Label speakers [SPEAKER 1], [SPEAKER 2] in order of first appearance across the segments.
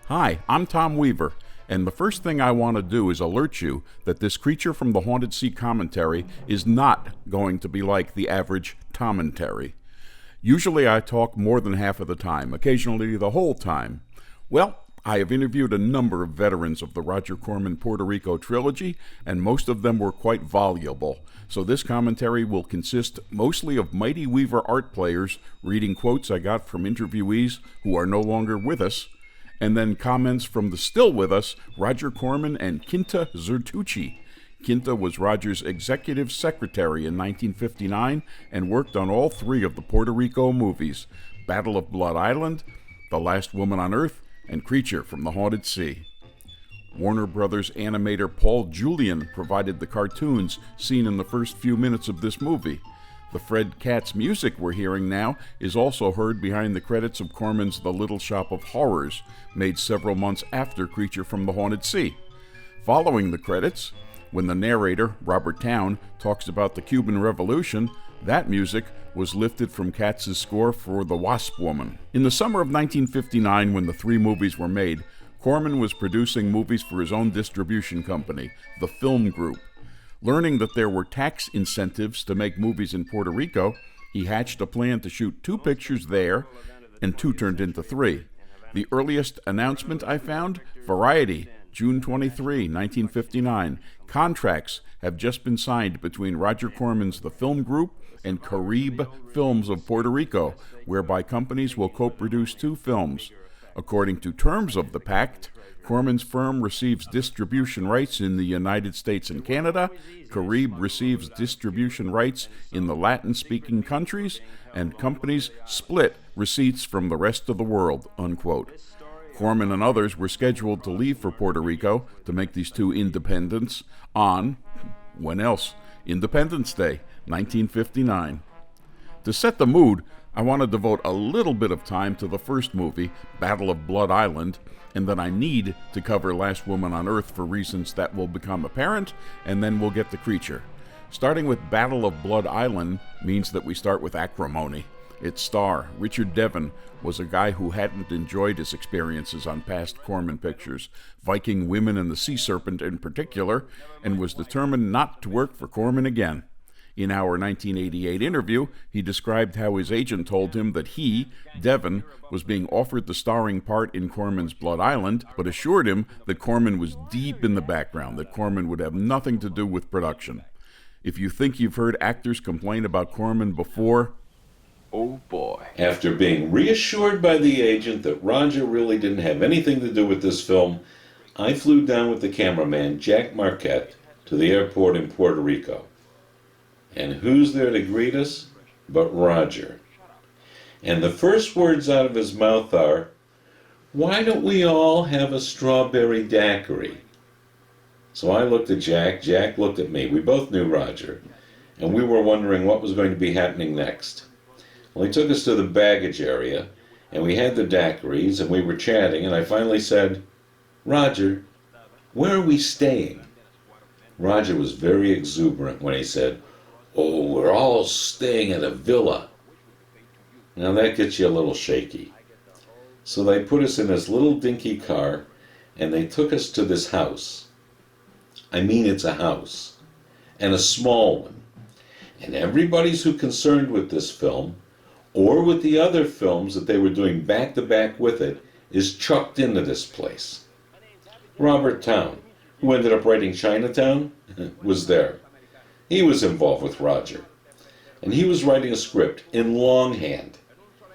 [SPEAKER 1] Hi, I'm Tom Weaver, and the first thing I want to do is alert you that this Creature from the Haunted Sea commentary is not going to be like the average commentary. Usually I talk more than half of the time, occasionally the whole time. Well, I have interviewed a number of veterans of the Roger Corman Puerto Rico trilogy, and most of them were quite voluble. So this commentary will consist mostly of Mighty Weaver art players reading quotes I got from interviewees who are no longer with us, and then comments from the still with us Roger Corman and Kinta Zertuche. Kinta was Roger's executive secretary in 1959 and worked on all three of the Puerto Rico movies, Battle of Blood Island, The Last Woman on Earth, and Creature from the Haunted Sea. Warner Brothers animator Paul Julian provided the cartoons seen in the first few minutes of this movie. The Fred Katz music we're hearing now is also heard behind the credits of Corman's The Little Shop of Horrors, made several months after Creature from the Haunted Sea. Following the credits, when the narrator, Robert Towne, talks about the Cuban Revolution, that music was lifted from Katz's score for The Wasp Woman. In the summer of 1959, when the three movies were made, Corman was producing movies for his own distribution company, the Film Group. Learning that there were tax incentives to make movies in Puerto Rico, he hatched a plan to shoot 2 pictures there, and 2 turned into 3. The earliest announcement I found, Variety, June 23, 1959. Contracts have just been signed between Roger Corman's The Film Group and Caribe Films of Puerto Rico, whereby companies will co-produce 2 films. According to terms of the pact, Corman's firm receives distribution rights in the United States and Canada, Caribe receives distribution rights in the Latin-speaking countries, and companies split receipts from the rest of the world, unquote. Corman and others were scheduled to leave for Puerto Rico to make these 2 independents on, when else? Independence Day, 1959. To set the mood, I want to devote a little bit of time to the first movie, Battle of Blood Island, and then I need to cover Last Woman on Earth for reasons that will become apparent, and then we'll get to Creature. Starting with Battle of Blood Island means that we start with acrimony. Its star, Richard Devon, was a guy who hadn't enjoyed his experiences on past Corman pictures, Viking Women and the Sea Serpent in particular, and was determined not to work for Corman again. In our 1988 interview, he described how his agent told him that he, Devon, was being offered the starring part in Corman's Blood Island, but assured him that Corman was deep in the background, that Corman would have nothing to do with production. If you think you've heard actors complain about Corman before,
[SPEAKER 2] oh boy.
[SPEAKER 3] After being reassured by the agent that Roger really didn't have anything to do with this film, I flew down with the cameraman, Jack Marquette, to the airport in Puerto Rico. And who's there to greet us but Roger? And the first words out of his mouth are, "Why don't we all have a strawberry daiquiri?" So I looked at Jack, Jack looked at me. We both knew Roger, and we were wondering what was going to be happening next. Well, he took us to the baggage area, and we had the daiquiris, and we were chatting, and I finally said, "Roger, where are we staying?" Roger was very exuberant when he said, "Oh, we're all staying at a villa." Now that gets you a little shaky. So they put us in this little dinky car, and they took us to this house. I mean, it's a house, and a small one. And everybody's who's concerned with this film, or with the other films that they were doing back-to-back with it, is chucked into this place. Robert Towne, who ended up writing Chinatown, was there. He was involved with Roger, and he was writing a script in longhand.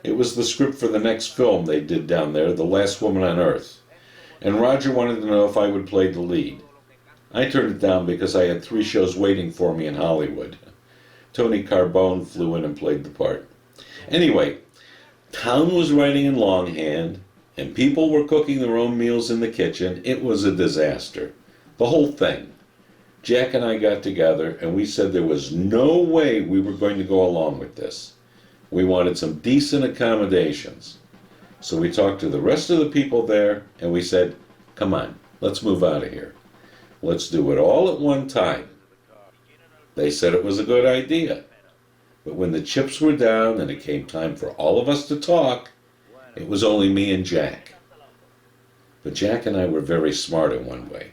[SPEAKER 3] It was the script for the next film they did down there, The Last Woman on Earth, and Roger wanted to know if I would play the lead. I turned it down because I had 3 shows waiting for me in Hollywood. Tony Carbone flew in and played the part. Anyway, Towne was writing in longhand, and people were cooking their own meals in the kitchen. It was a disaster, the whole thing. Jack and I got together and we said there was no way we were going to go along with this. We wanted some decent accommodations. So we talked to the rest of the people there and we said, "Come on, let's move out of here. Let's do it all at one time." They said it was a good idea. But when the chips were down and it came time for all of us to talk, it was only me and Jack. But Jack and I were very smart in one way.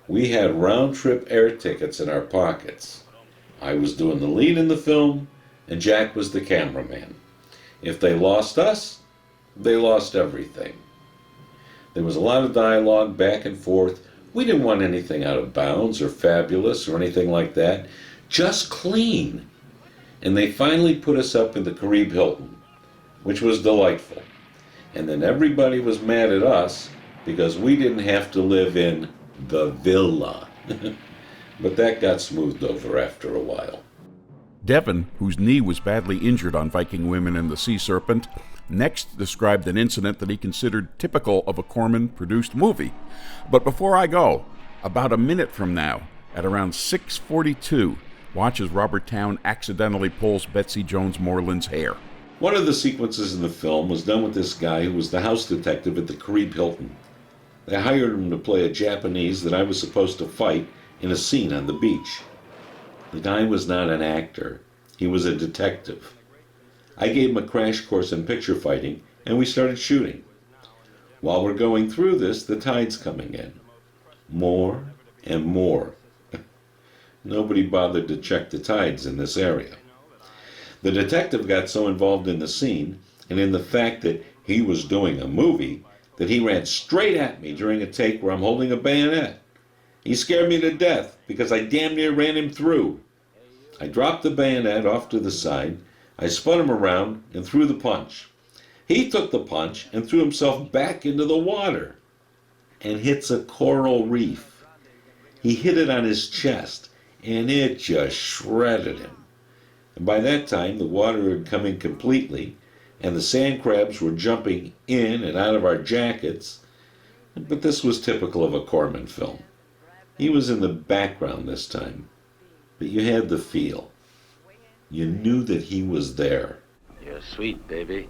[SPEAKER 3] We had round-trip air tickets in our pockets. I was doing the lead in the film, and Jack was the cameraman. If they lost us, they lost everything. There was a lot of dialogue back and forth. We didn't want anything out of bounds or fabulous or anything like that. Just clean. And they finally put us up in the Carib Hilton, which was delightful. And then everybody was mad at us because we didn't have to live in the villa. But that got smoothed over after a while.
[SPEAKER 1] Devon, whose knee was badly injured on Viking Women and the Sea Serpent, next described an incident that he considered typical of a Corman-produced movie. But before I go, about a minute from now, at around 6:42, watch as Robert Towne accidentally pulls Betsy Jones Moreland's hair.
[SPEAKER 3] One of the sequences in the film was done with this guy who was the house detective at the Carib Hilton. They hired him to play a Japanese that I was supposed to fight in a scene on the beach. The guy was not an actor. He was a detective. I gave him a crash course in picture fighting, and we started shooting. While we're going through this, the tide's coming in. More and more. Nobody bothered to check the tides in this area. The detective got so involved in the scene, and in the fact that he was doing a movie, that he ran straight at me during a take where I'm holding a bayonet. He scared me to death because I damn near ran him through. I dropped the bayonet off to the side, I spun him around and threw the punch. He took the punch and threw himself back into the water and hits a coral reef. He hit it on his chest and it just shredded him. And by that time the water had come in completely and the sand crabs were jumping in and out of our jackets. But this was typical of a Corman film. He was in the background this time, but you had the feel. You knew that he was there.
[SPEAKER 2] You're sweet, baby.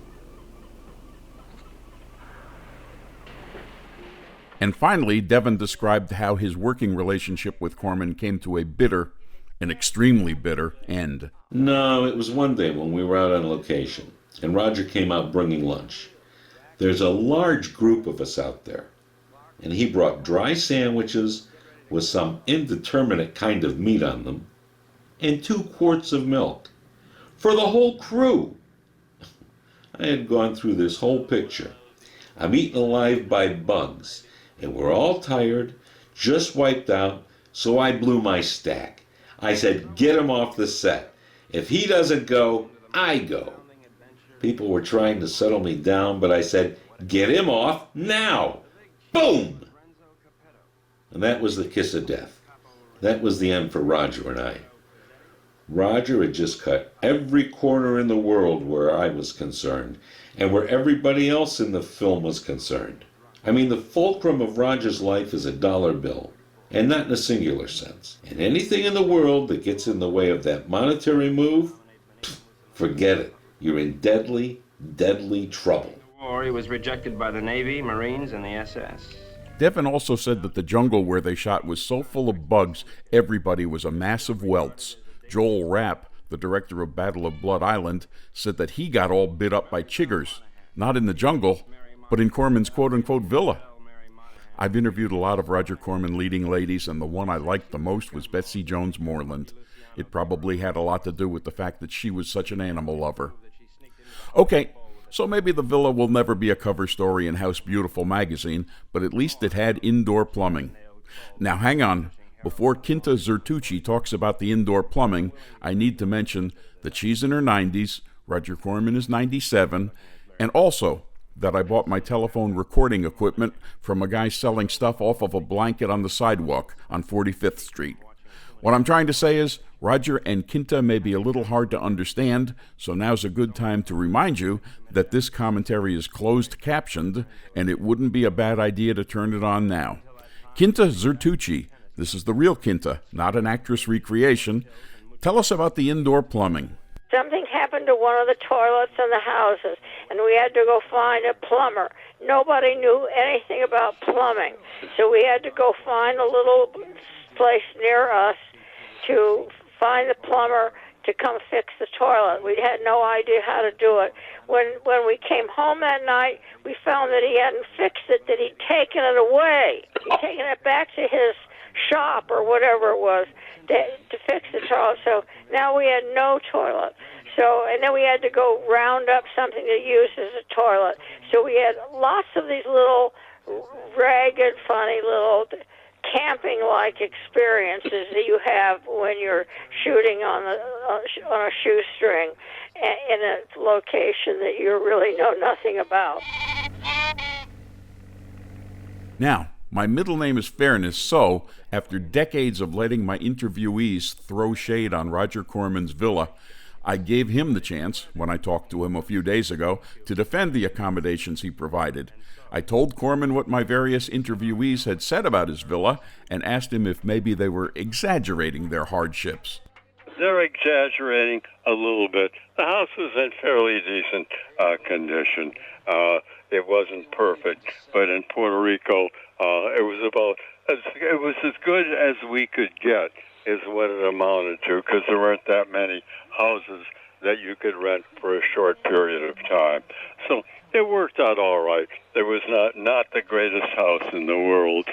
[SPEAKER 1] And finally, Devon described how his working relationship with Corman came to an extremely bitter end.
[SPEAKER 3] No, it was one day when we were out on location, and Roger came out bringing lunch. There's a large group of us out there, and he brought dry sandwiches with some indeterminate kind of meat on them, and 2 quarts of milk for the whole crew. I had gone through this whole picture. I'm eaten alive by bugs, and we're all tired, just wiped out, so I blew my stack. I said, get him off the set. If he doesn't go, I go. People were trying to settle me down, but I said, get him off now. Boom! And that was the kiss of death. That was the end for Roger and I. Roger had just cut every corner in the world where I was concerned, and where everybody else in the film was concerned. I mean, the fulcrum of Roger's life is a dollar bill, and not in a singular sense. And anything in the world that gets in the way of that monetary move, forget it. You're in deadly, deadly trouble.
[SPEAKER 4] Or he was rejected by the Navy, Marines, and the SS.
[SPEAKER 1] Devon also said that the jungle where they shot was so full of bugs, everybody was a mass of welts. Joel Rapp, the director of Battle of Blood Island, said that he got all bit up by chiggers, not in the jungle, but in Corman's quote-unquote villa. I've interviewed a lot of Roger Corman leading ladies, and the one I liked the most was Betsy Jones Moreland. It probably had a lot to do with the fact that she was such an animal lover. Okay, so maybe the villa will never be a cover story in House Beautiful magazine, but at least it had indoor plumbing. Now hang on. Before Kinta Zertuche talks about the indoor plumbing, I need to mention that she's in her 90s, Roger Corman is 97, and also that I bought my telephone recording equipment from a guy selling stuff off of a blanket on the sidewalk on 45th Street. What I'm trying to say is, Roger and Kinta may be a little hard to understand, so now's a good time to remind you that this commentary is closed captioned, and it wouldn't be a bad idea to turn it on now. Kinta Zertuche, this is the real Kinta, not an actress recreation. Tell us about the indoor plumbing.
[SPEAKER 5] Something happened to one of the toilets in the houses, and we had to go find a plumber. Nobody knew anything about plumbing, so we had to go find a little place near us to find the plumber to come fix the toilet. We had no idea how to do it. When we came home that night, we found that he hadn't fixed it, that he'd taken it away. He'd taken it back to his shop or whatever it was to fix the toilet. So now we had no toilet. So, and then we had to go round up something to use as a toilet. So we had lots of these little ragged, funny little camping-like experiences that you have when you're shooting on a shoestring in a location that you really know nothing about.
[SPEAKER 1] Now, my middle name is Fairness, so after decades of letting my interviewees throw shade on Roger Corman's villa, I gave him the chance, when I talked to him a few days ago, to defend the accommodations he provided. I told Corman what my various interviewees had said about his villa and asked him if maybe they were exaggerating their hardships.
[SPEAKER 6] They're exaggerating a little bit. The house was in fairly decent condition. It wasn't perfect, but in Puerto Rico, it was as good as we could get, is what it amounted to, because there weren't that many houses that you could rent for a short period of time. So it worked out all right. It was not the greatest house in the world.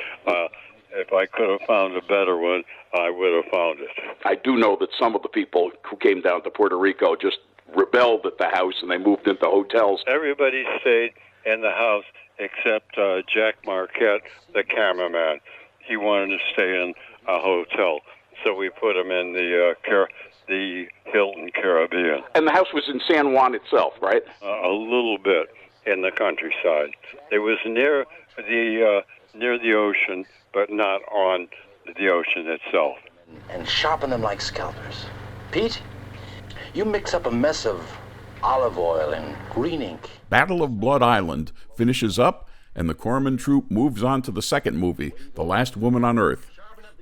[SPEAKER 6] If I could have found a better one, I would have found it.
[SPEAKER 1] I do know that some of the people who came down to Puerto Rico just rebelled at the house and they moved into hotels.
[SPEAKER 6] Everybody stayed in the house except Jack Marquette, the cameraman. He wanted to stay in a hotel, so we put him in the Hilton Caribbean.
[SPEAKER 1] And the house was in San Juan itself, right?
[SPEAKER 6] A little bit in the countryside. It was near the ocean, but not on the ocean itself.
[SPEAKER 2] And sharpen them like scalpers. Pete, you mix up a mess of olive oil and green ink.
[SPEAKER 1] Battle of Blood Island finishes up, and the Corman troupe moves on to the second movie, The Last Woman on Earth.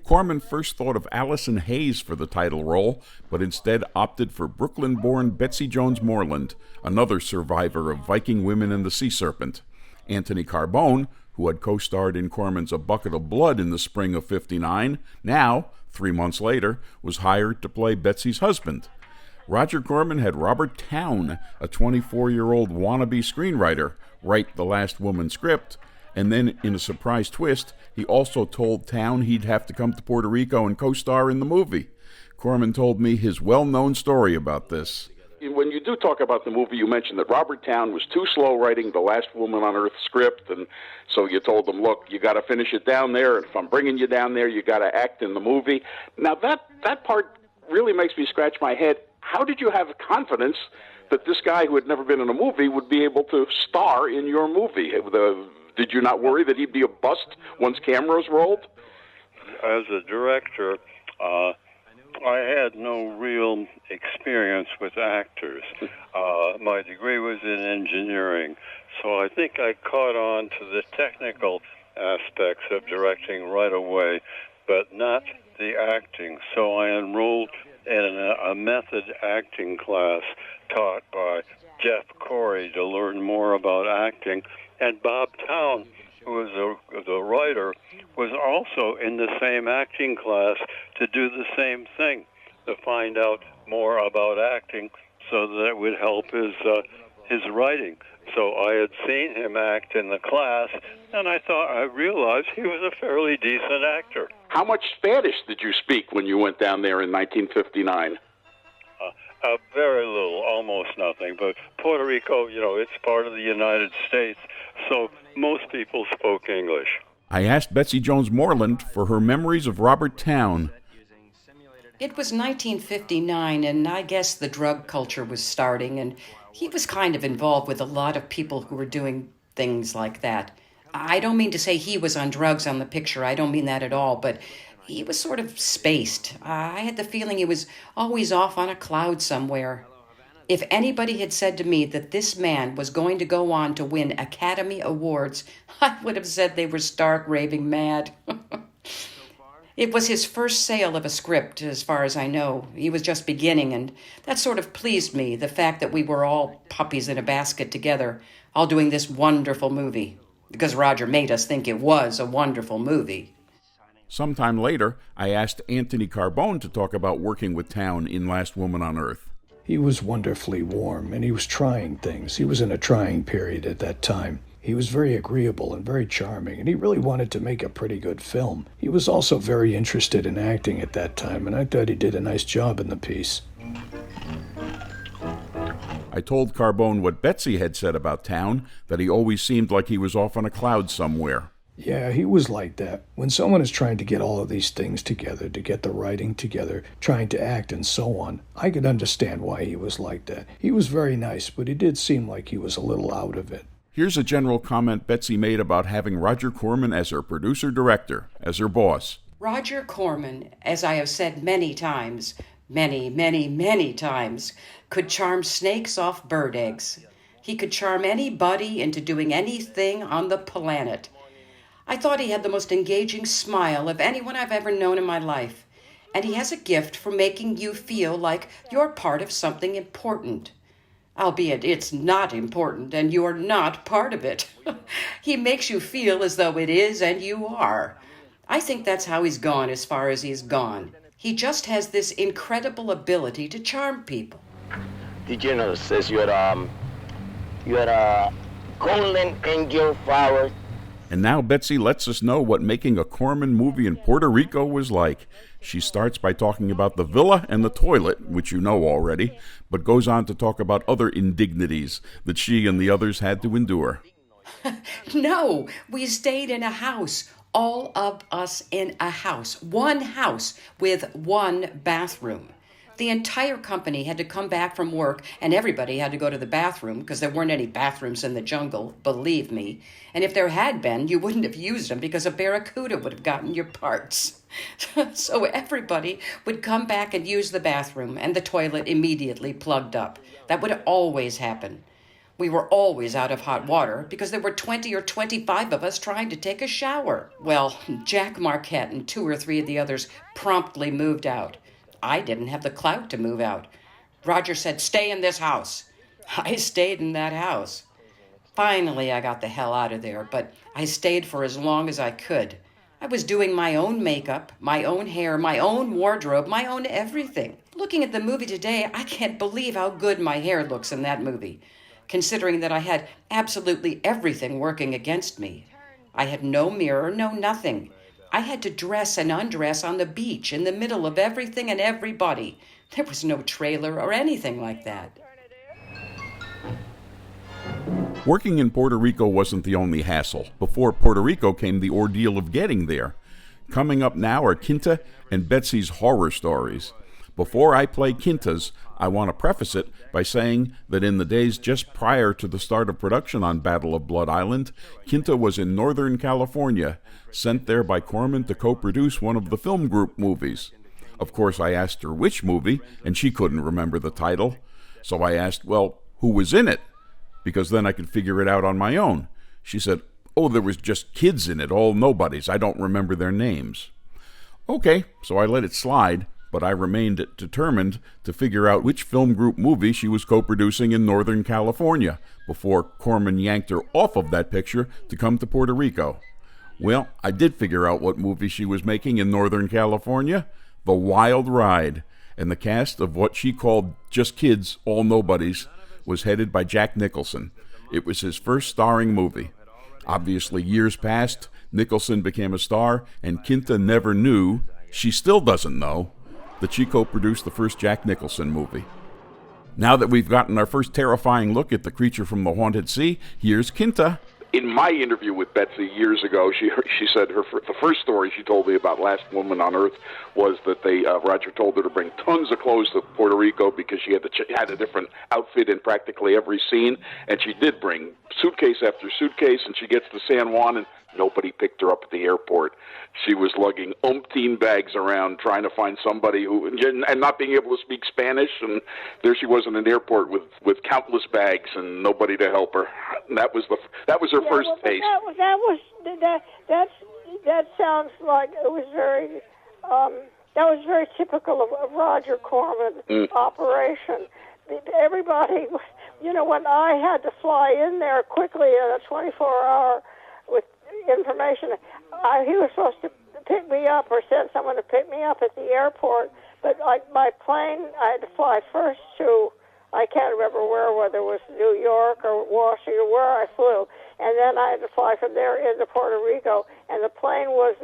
[SPEAKER 1] Corman first thought of Allison Hayes for the title role, but instead opted for Brooklyn-born Betsy Jones Moreland, another survivor of Viking women and the Sea Serpent. Anthony Carbone, who had co-starred in Corman's A Bucket of Blood in the spring of '59, now, 3 months later, was hired to play Betsy's husband. Roger Corman had Robert Towne, a 24-year-old wannabe screenwriter, write The Last Woman script, and then, in a surprise twist, he also told Towne he'd have to come to Puerto Rico and co-star in the movie. Corman told me his well-known story about this. When you do talk about the movie, you mentioned that Robert Towne was too slow writing The Last Woman on Earth script, and so you told him, look, you got to finish it down there, and if I'm bringing you down there, you got to act in the movie. Now, that part really makes me scratch my head. How did you have confidence that this guy who had never been in a movie would be able to star in your movie? Did you not worry that he'd be a bust once cameras rolled?
[SPEAKER 6] As a director, I had no real experience with actors. My degree was in engineering, so I think I caught on to the technical aspects of directing right away, but not the acting. So I enrolled in a method acting class taught by Jeff Corey to learn more about acting. And Bob Towne, who was the writer, was also in the same acting class to do the same thing, to find out more about acting so that it would help his writing. So I had seen him act in the class, and I realized he was a fairly decent actor.
[SPEAKER 1] How much Spanish did you speak when you went down there in 1959?
[SPEAKER 6] Very little, almost nothing. But Puerto Rico, it's part of the United States, so most people spoke English.
[SPEAKER 1] I asked Betsy Jones Moreland for her memories of Robert Towne.
[SPEAKER 7] It was 1959, and I guess the drug culture was starting, and he was kind of involved with a lot of people who were doing things like that. I don't mean to say he was on drugs on the picture, I don't mean that at all, but he was sort of spaced. I had the feeling he was always off on a cloud somewhere. If anybody had said to me that this man was going to go on to win Academy Awards, I would have said they were stark raving mad. It was his first sale of a script, as far as I know. He was just beginning, and that sort of pleased me, the fact that we were all puppies in a basket together, all doing this wonderful movie, because Roger made us think it was a wonderful movie.
[SPEAKER 1] Sometime later, I asked Anthony Carbone to talk about working with Town in Last Woman on Earth.
[SPEAKER 8] He was wonderfully warm, and he was trying things. He was in a trying period at that time. He was very agreeable and very charming, and he really wanted to make a pretty good film. He was also very interested in acting at that time, and I thought he did a nice job in the piece.
[SPEAKER 1] I told Carbone what Betsy had said about Town, that he always seemed like he was off on a cloud somewhere.
[SPEAKER 8] Yeah, he was like that. When someone is trying to get all of these things together, to get the writing together, trying to act and so on, I could understand why he was like that. He was very nice, but he did seem like he was a little out of it.
[SPEAKER 1] Here's a general comment Betsy made about having Roger Corman as her producer-director, as her boss.
[SPEAKER 7] Roger Corman, as I have said many times, many times, could charm snakes off bird eggs. He could charm anybody into doing anything on the planet. I thought he had the most engaging smile of anyone I've ever known in my life. And he has a gift for making you feel like you're part of something important. Albeit it's not important and you're not part of it. He makes you feel as though it is and you are. I think that's how he's gone as far as he's gone. He just has this incredible ability to charm people.
[SPEAKER 2] Did you know, says you're a golden angel flower?
[SPEAKER 1] And now Betsy lets us know what making a Corman movie in Puerto Rico was like. She starts by talking about the villa and the toilet, which you know already, but goes on to talk about other indignities that she and the others had to endure.
[SPEAKER 7] No, we stayed in a house. All of us in a house. One house with one bathroom. The entire company had to come back from work, and everybody had to go to the bathroom because there weren't any bathrooms in the jungle, believe me. And if there had been, you wouldn't have used them because a barracuda would have gotten your parts. So everybody would come back and use the bathroom, and the toilet immediately plugged up. That would always happen. We were always out of hot water because there were 20 or 25 of us trying to take a shower. Well, Jack Marquette and 2 or 3 of the others promptly moved out. I didn't have the clout to move out. Roger said, "Stay in this house." I stayed in that house. Finally, I got the hell out of there, but I stayed for as long as I could. I was doing my own makeup, my own hair, my own wardrobe, my own everything. Looking at the movie today, I can't believe how good my hair looks in that movie, considering that I had absolutely everything working against me. I had no mirror, no nothing. I had to dress and undress on the beach in the middle of everything and everybody. There was no trailer or anything like that.
[SPEAKER 1] Working in Puerto Rico wasn't the only hassle. Before Puerto Rico came the ordeal of getting there. Coming up now are Kinta and Betsy's horror stories. Before I play Kinta's, I want to preface it by saying that in the days just prior to the start of production on Battle of Blood Island, Kinta was in Northern California, sent there by Corman to co-produce one of the film group movies. Of course, I asked her which movie, and she couldn't remember the title. So I asked, well, who was in it? Because then I could figure it out on my own. She said, oh, there was just kids in it, all nobodies. I don't remember their names. Okay, so I let it slide. But I remained determined to figure out which film group movie she was co-producing in Northern California before Corman yanked her off of that picture to come to Puerto Rico. Well, I did figure out what movie she was making in Northern California, The Wild Ride, and the cast of what she called Just Kids, All Nobodies was headed by Jack Nicholson. It was his first starring movie. Obviously, years passed, Nicholson became a star, and Kinta never knew, she still doesn't know, that she co-produced the first Jack Nicholson movie. Now that we've gotten our first terrifying look at the creature from the haunted sea, here's Kinta.
[SPEAKER 9] In my interview with Betsy years ago, she said the first story she told me about Last Woman on Earth was that Roger told her to bring tons of clothes to Puerto Rico because she had a different outfit in practically every scene, and she did bring suitcase after suitcase, and she gets to San Juan, and nobody picked her up at the airport. She was lugging umpteen bags around trying to find somebody who, and not being able to speak Spanish, and there she was in an airport with countless bags and nobody to help her. And that was her first taste.
[SPEAKER 5] That sounds like it was very that was very typical of a Roger Corman operation. Everybody, when I had to fly in there quickly in a 24-hour with information, he was supposed to pick me up or send someone to pick me up at the airport. But my plane, I had to fly first to, I can't remember whether it was New York or Washington, where I flew. And then I had to fly from there into Puerto Rico. And the plane was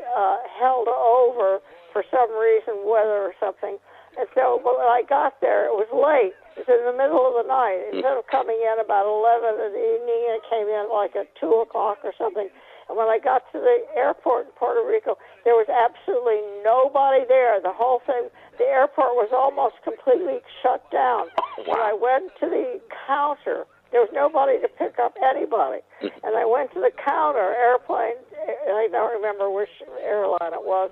[SPEAKER 5] held over for some reason, weather or something. And so when I got there, it was late. It was in the middle of the night. Instead of coming in about 11 in the evening, it came in like at 2 o'clock or something. And when I got to the airport in Puerto Rico, there was absolutely nobody there. The whole thing, the airport was almost completely shut down. When I went to the counter, there was nobody to pick up anybody. And I went to the counter, airplane, I don't remember which airline it was,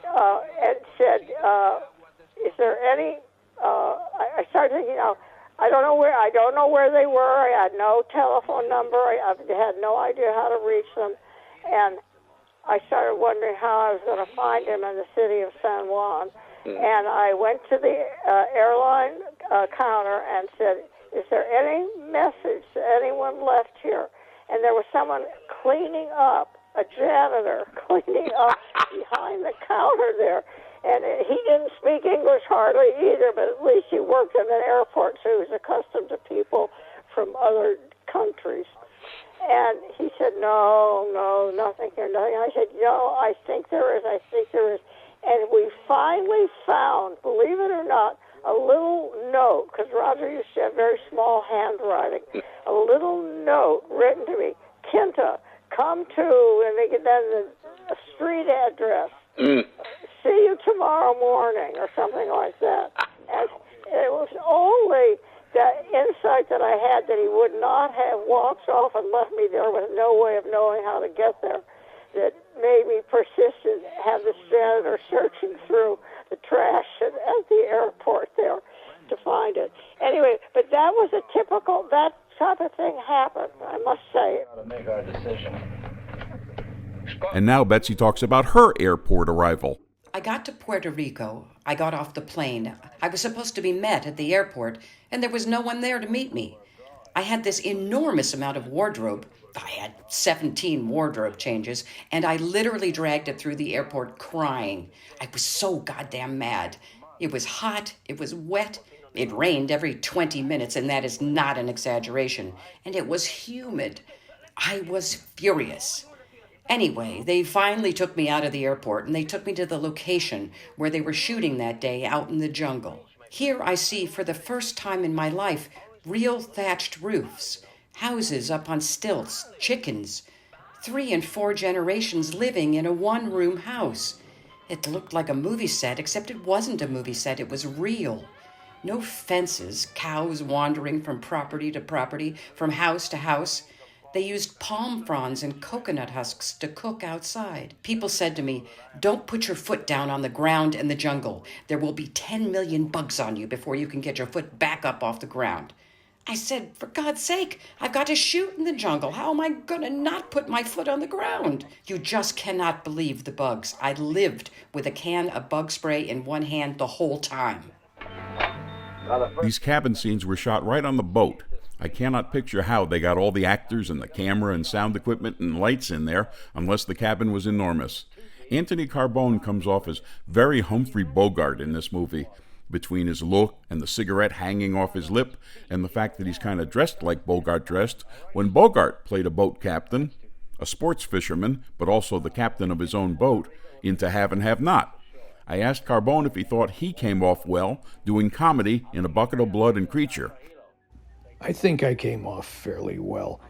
[SPEAKER 5] and said, is there any, I started thinking, I don't know where they were. I had no telephone number. I had no idea how to reach them. And I started wondering how I was going to find him in the city of San Juan. And I went to the airline counter and said, is there any message that anyone left here? And there was someone cleaning up, a janitor cleaning up behind the counter there. And he didn't speak English hardly either, but at least he worked in an airport, so he was accustomed to people from other countries. And he said, no, nothing here, nothing. I said, I think there is. And we finally found, believe it or not, a little note, because Roger used to have very small handwriting, a little note written to me, Kinta, come to, and they get then a street address. See you tomorrow morning, or something like that. And it was only that insight that I had that he would not have walked off and left me there with no way of knowing how to get there that made me persistent, have the janitor searching through the trash at the airport there to find it. Anyway, but that was a typical, that type of thing happened, I must say.
[SPEAKER 2] To make our decision.
[SPEAKER 1] And now Betsy talks about her airport arrival.
[SPEAKER 7] I got to Puerto Rico. I got off the plane. I was supposed to be met at the airport, and there was no one there to meet me. I had this enormous amount of wardrobe. I had 17 wardrobe changes, and I literally dragged it through the airport crying. I was so goddamn mad. It was hot, it was wet, it rained every 20 minutes, and that is not an exaggeration. And it was humid. I was furious. Anyway, they finally took me out of the airport, and they took me to the location where they were shooting that day out in the jungle. Here I see, for the first time in my life, real thatched roofs, houses up on stilts, chickens, 3 and 4 generations living in a one-room house. It looked like a movie set, except it wasn't a movie set, it was real. No fences, cows wandering from property to property, from house to house. They used palm fronds and coconut husks to cook outside. People said to me, don't put your foot down on the ground in the jungle. There will be 10 million bugs on you before you can get your foot back up off the ground. I said, for God's sake, I've got to shoot in the jungle. How am I going to not put my foot on the ground? You just cannot believe the bugs. I lived with a can of bug spray in one hand the whole time.
[SPEAKER 1] These cabin scenes were shot right on the boat. I cannot picture how they got all the actors and the camera and sound equipment and lights in there unless the cabin was enormous. Anthony Carbone comes off as very Humphrey Bogart in this movie, between his look and the cigarette hanging off his lip and the fact that he's kind of dressed like Bogart dressed when Bogart played a boat captain, a sports fisherman, but also the captain of his own boat, into Have and Have Not. I asked Carbone if he thought he came off well doing comedy in A Bucket of Blood and Creature.
[SPEAKER 8] I think I came off fairly well.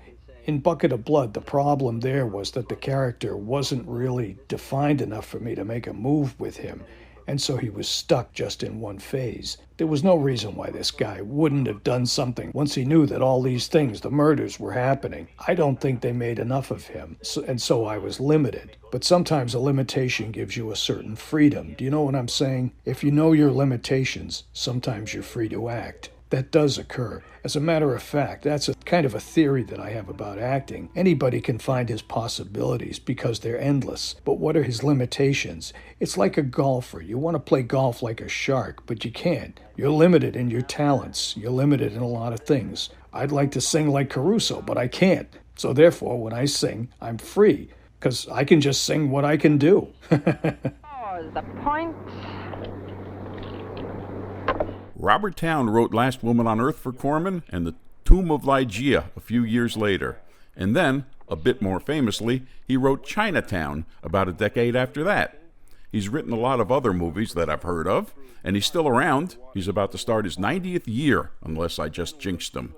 [SPEAKER 8] In Bucket of Blood, the problem there was that the character wasn't really defined enough for me to make a move with him, and so he was stuck just in one phase. There was no reason why this guy wouldn't have done something once he knew that all these things, the murders, were happening. I don't think they made enough of him, and so I was limited. But sometimes a limitation gives you a certain freedom. Do you know what I'm saying? If you know your limitations, sometimes you're free to act. That does occur. As a matter of fact, that's a kind of a theory that I have about acting. Anybody can find his possibilities because they're endless. But what are his limitations? It's like a golfer. You want to play golf like a shark, but you can't. You're limited in your talents. You're limited in a lot of things. I'd like to sing like Caruso, but I can't. So therefore, when I sing, I'm free. because I can just sing what I can do.
[SPEAKER 10] The point.
[SPEAKER 1] Robert Towne wrote Last Woman on Earth for Corman and The Tomb of Ligeia a few years later. And then, a bit more famously, he wrote Chinatown about a decade after that. He's written a lot of other movies that I've heard of, and he's still around. He's about to start his 90th year, unless I just jinxed him.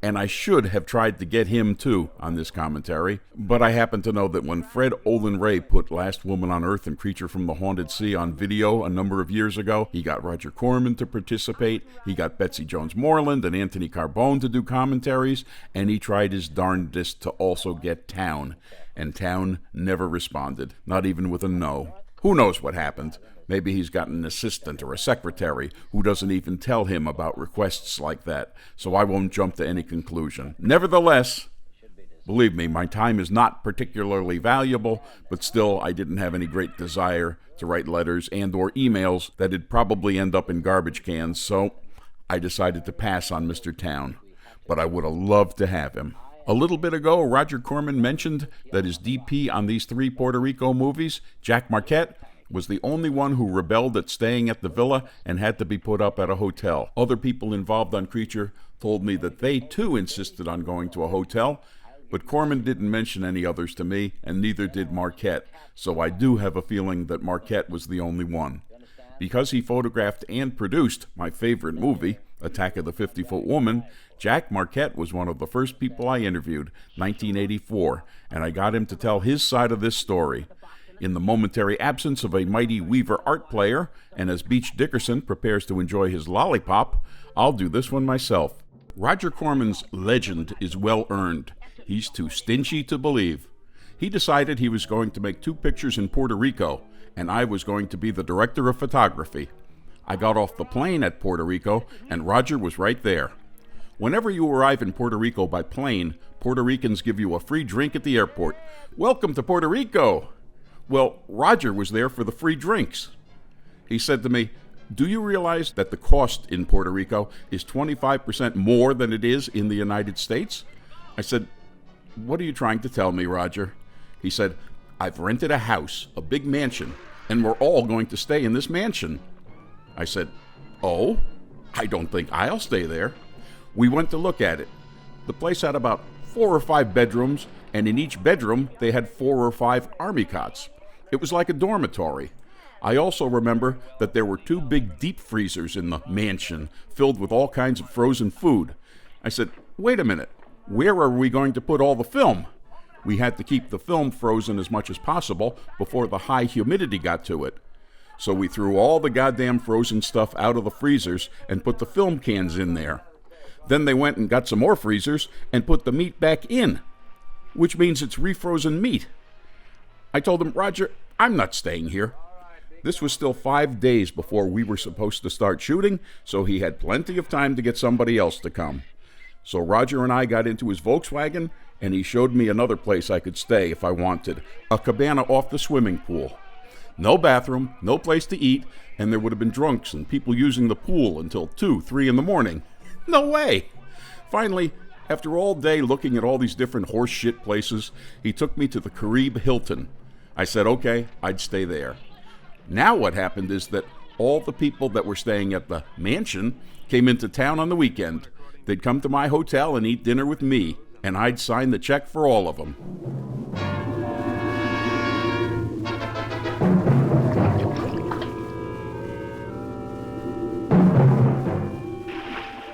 [SPEAKER 1] And I should have tried to get him, too, on this commentary, but I happen to know that when Fred Olen Ray put Last Woman on Earth and Creature from the Haunted Sea on video a number of years ago, he got Roger Corman to participate, he got Betsy Jones Moreland and Anthony Carbone to do commentaries, and he tried his darndest to also get Towne. And Towne never responded, not even with a no. Who knows what happened? Maybe he's got an assistant or a secretary who doesn't even tell him about requests like that, so I won't jump to any conclusion. Nevertheless, believe me, my time is not particularly valuable, but still I didn't have any great desire to write letters and or emails that'd probably end up in garbage cans, so I decided to pass on Mr. Towne. But I would have loved to have him. A little bit ago, Roger Corman mentioned that his DP on these 3 Puerto Rico movies, Jack Marquette, was the only one who rebelled at staying at the villa and had to be put up at a hotel. Other people involved on Creature told me that they too insisted on going to a hotel, but Corman didn't mention any others to me, and neither did Marquette, so I do have a feeling that Marquette was the only one. Because he photographed and produced my favorite movie, Attack of the 50-Foot Woman, Jack Marquette was one of the first people I interviewed, 1984, and I got him to tell his side of this story. In the momentary absence of a mighty Weaver art player, and as Beach Dickerson prepares to enjoy his lollipop, I'll do this one myself. Roger Corman's legend is well earned. He's too stingy to believe. He decided he was going to make 2 pictures in Puerto Rico, and I was going to be the director of photography. I got off the plane at Puerto Rico, and Roger was right there. Whenever you arrive in Puerto Rico by plane, Puerto Ricans give you a free drink at the airport. Welcome to Puerto Rico! Well, Roger was there for the free drinks. He said to me, "Do you realize that the cost in Puerto Rico is 25% more than it is in the United States?" I said, "What are you trying to tell me, Roger?" He said, "I've rented a house, a big mansion, and we're all going to stay in this mansion." I said, "Oh, I don't think I'll stay there." We went to look at it. The place had about 4 or 5 bedrooms, and in each bedroom they had 4 or 5 army cots. It was like a dormitory. I also remember that there were 2 big deep freezers in the mansion filled with all kinds of frozen food. I said, "Wait a minute, where are we going to put all the film?" We had to keep the film frozen as much as possible before the high humidity got to it. So we threw all the goddamn frozen stuff out of the freezers and put the film cans in there. Then they went and got some more freezers and put the meat back in, which means it's refrozen meat. I told him, "Roger, I'm not staying here." This was still 5 days before we were supposed to start shooting, so he had plenty of time to get somebody else to come. So Roger and I got into his Volkswagen, and he showed me another place I could stay if I wanted, a cabana off the swimming pool. No bathroom, no place to eat, and there would have been drunks and people using the pool until 2, 3 in the morning. No way! Finally, after all day looking at all these different horse shit places, he took me to the Caribe Hilton. I said, okay, I'd stay there. Now what happened is that all the people that were staying at the mansion came into town on the weekend. They'd come to my hotel and eat dinner with me, and I'd sign the check for all of them.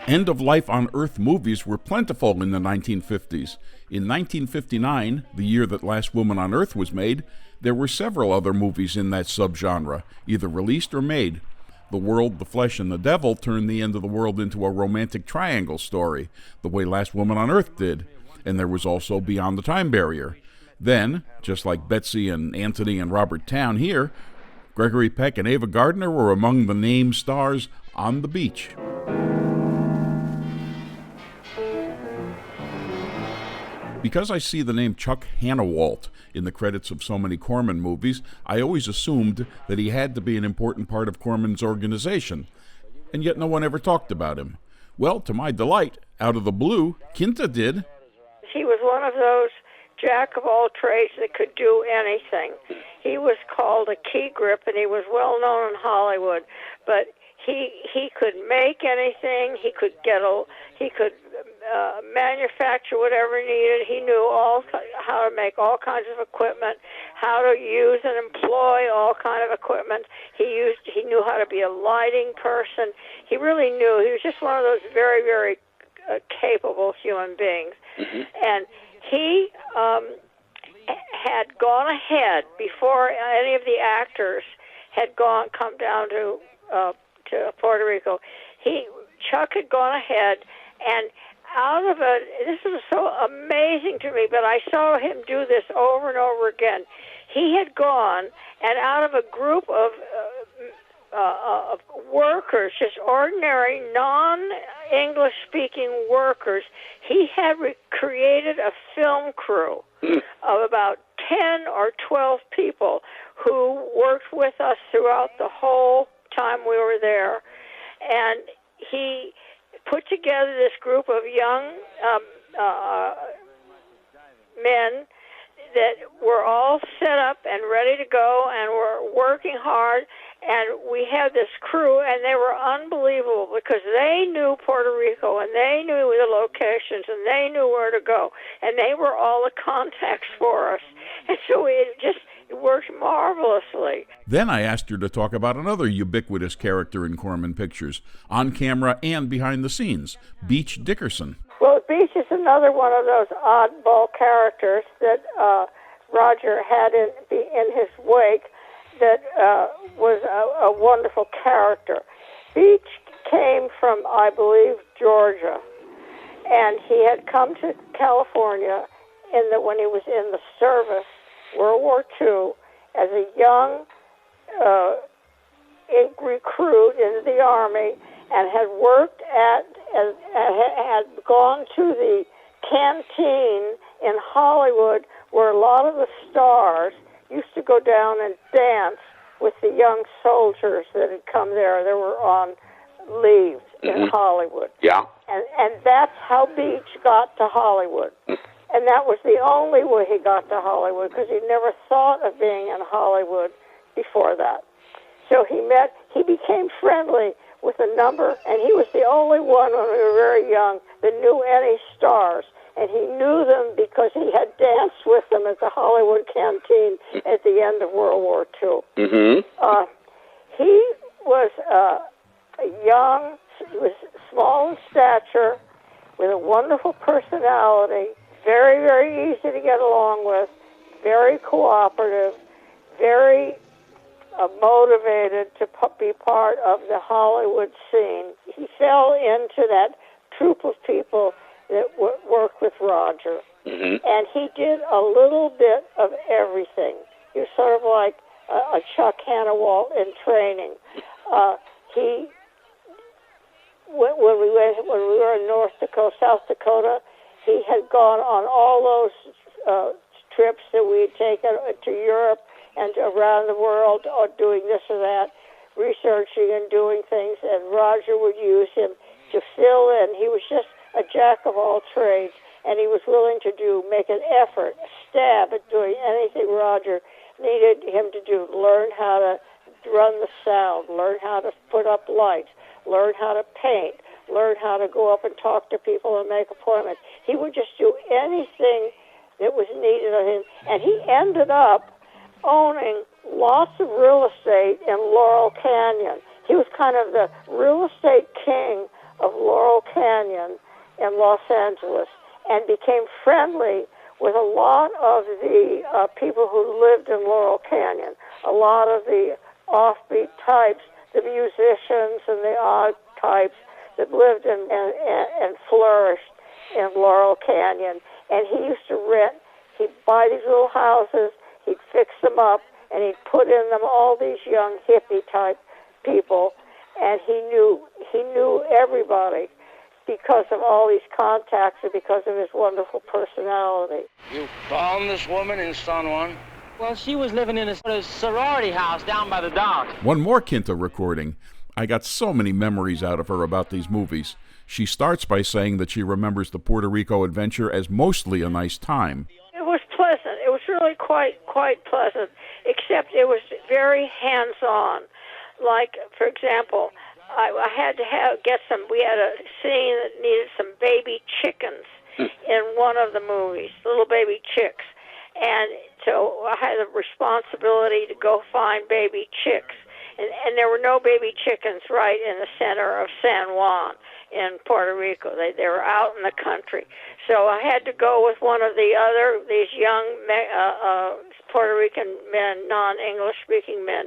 [SPEAKER 1] End-of-life on Earth movies were plentiful in the 1950s. In 1959, the year that Last Woman on Earth was made, there were several other movies in that subgenre, either released or made. The World, the Flesh, and the Devil turned the end of the world into a romantic triangle story, the way Last Woman on Earth did. And there was also Beyond the Time Barrier. Then, just like Betsy and Anthony and Robert Towne here, Gregory Peck and Ava Gardner were among the named stars on the beach. Because I see the name Chuck Hannawalt in the credits of so many Corman movies, I always assumed that he had to be an important part of Corman's organization, and yet no one ever talked about him. Well, to my delight, out of the blue, Kinta did.
[SPEAKER 5] He was one of those jack of all trades that could do anything. He was called a key grip, and he was well known in Hollywood. But he could make anything. He could manufacture whatever he needed. He knew how to make all kinds of equipment, how to use and employ all kind of equipment. He knew how to be a lighting person. He really knew. He was just one of those very, very capable human beings.
[SPEAKER 9] Mm-hmm.
[SPEAKER 5] And he had gone ahead before any of the actors had come down to Puerto Rico. Chuck had gone ahead, and out of it, this was so amazing to me, but I saw him do this over and over again. He had gone, and out of a group of workers, just ordinary, non-English-speaking workers, he had created a film crew of about 10 or 12 people who worked with us throughout the whole time we were there. And he put together this group of young men that were all set up and ready to go and were working hard. And we had this crew, and they were unbelievable because they knew Puerto Rico, and they knew the locations, and they knew where to go, and they were all the contacts for us. And so it worked marvelously.
[SPEAKER 1] Then I asked her to talk about another ubiquitous character in Corman pictures, on camera and behind the scenes, Beach Dickerson.
[SPEAKER 5] Well, Beach is another one of those oddball characters that Roger had in his wake that was a wonderful character. Beach came from, I believe, Georgia, and he had come to California when he was in the service, World War II, as a young recruit into the Army, and had worked had gone to the canteen in Hollywood where a lot of the stars used to go down and dance with the young soldiers that had come there. They were on leave in Hollywood.
[SPEAKER 9] Yeah.
[SPEAKER 5] And that's how Beach got to Hollywood. And that was the only way he got to Hollywood, because he never thought of being in Hollywood before that. So he became friendly with a number, and he was the only one when we were very young that knew any stars. And he knew them because he had danced with them at the Hollywood canteen at the end of World War II.
[SPEAKER 9] Mm-hmm.
[SPEAKER 5] He was he was small in stature, with a wonderful personality, very, very easy to get along with, very cooperative, very motivated to be part of the Hollywood scene. He fell into that troop of people that worked with Roger.
[SPEAKER 9] Mm-hmm.
[SPEAKER 5] And he did a little bit of everything. He was sort of like a Chuck Hannawalt in training. When we were in South Dakota, he had gone on all those trips that we had taken to Europe and around the world, or doing this or that, researching and doing things, and Roger would use him to fill in. He was just a jack of all trades, and he was willing to make an effort, a stab at doing anything Roger needed him to do. Learn how to run the sound, learn how to put up lights, learn how to paint, learn how to go up and talk to people and make appointments. He would just do anything that was needed of him, and he ended up owning lots of real estate in Laurel Canyon. He was kind of the real estate king of Laurel Canyon in Los Angeles, and became friendly with a lot of the people who lived in Laurel Canyon, a lot of the offbeat types, the musicians and the odd types that lived and flourished in Laurel Canyon. And he used to he'd buy these little houses, he'd fix them up, and he'd put in them all these young hippie-type people, and he knew everybody because of all these contacts and because of his wonderful personality.
[SPEAKER 2] You found this woman in San Juan?
[SPEAKER 4] Well, she was living in a sorority house down by the dock.
[SPEAKER 1] One more Kinta recording. I got so many memories out of her about these movies. She starts by saying that she remembers the Puerto Rico adventure as mostly a nice time.
[SPEAKER 5] It was really quite pleasant, except it was very hands-on. Like, for example, I had to get some. We had a scene that needed some baby chickens in one of the movies, little baby chicks, and so I had the responsibility to go find baby chicks. And there were no baby chickens right in the center of San Juan in Puerto Rico. They were out in the country. So I had to go with one of these young Puerto Rican men, non-English speaking men,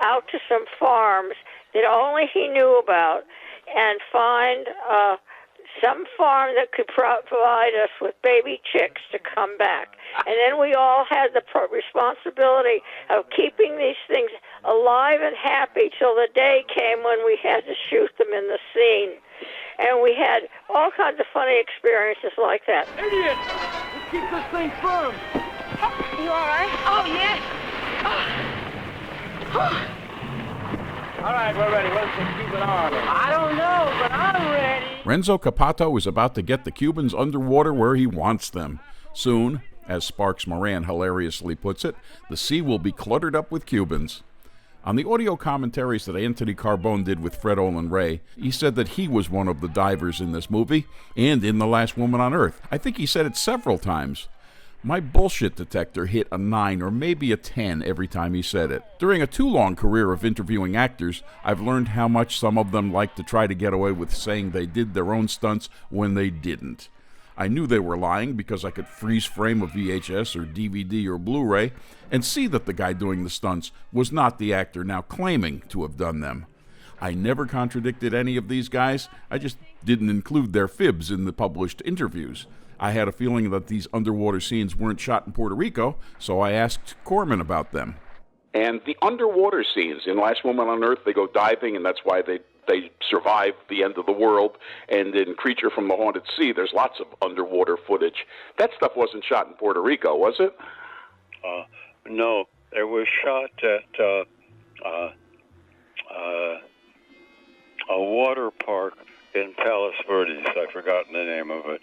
[SPEAKER 5] out to some farms that only he knew about and find some farm that could provide us with baby chicks to come back. And then we all had the responsibility of keeping these things alive and happy till the day came when we had to shoot them in the scene. And we had all kinds of funny experiences like that.
[SPEAKER 11] Idiot! Let's keep this thing firm.
[SPEAKER 10] You all right? Oh, yes.
[SPEAKER 11] All right, we're ready. What's the Cuban army? I don't know, but I'm ready.
[SPEAKER 1] Renzo Capato is about to get the Cubans underwater where he wants them. Soon, as Sparks Moran hilariously puts it, the sea will be cluttered up with Cubans. On the audio commentaries that Anthony Carbone did with Fred Olen Ray, he said that he was one of the divers in this movie and in The Last Woman on Earth. I think he said it several times. My bullshit detector hit a 9 or maybe a 10 every time he said it. During a too long career of interviewing actors, I've learned how much some of them like to try to get away with saying they did their own stunts when they didn't. I knew they were lying because I could freeze frame a VHS or DVD or Blu-ray and see that the guy doing the stunts was not the actor now claiming to have done them. I never contradicted any of these guys, I just didn't include their fibs in the published interviews. I had a feeling that these underwater scenes weren't shot in Puerto Rico, so I asked Corman about them.
[SPEAKER 9] And the underwater scenes in Last Woman on Earth, they go diving, and that's why they survive the end of the world. And in Creature from the Haunted Sea, there's lots of underwater footage. That stuff wasn't shot in Puerto Rico, was it?
[SPEAKER 6] No, it was shot at a water park in Palos Verdes. I've forgotten the name of it.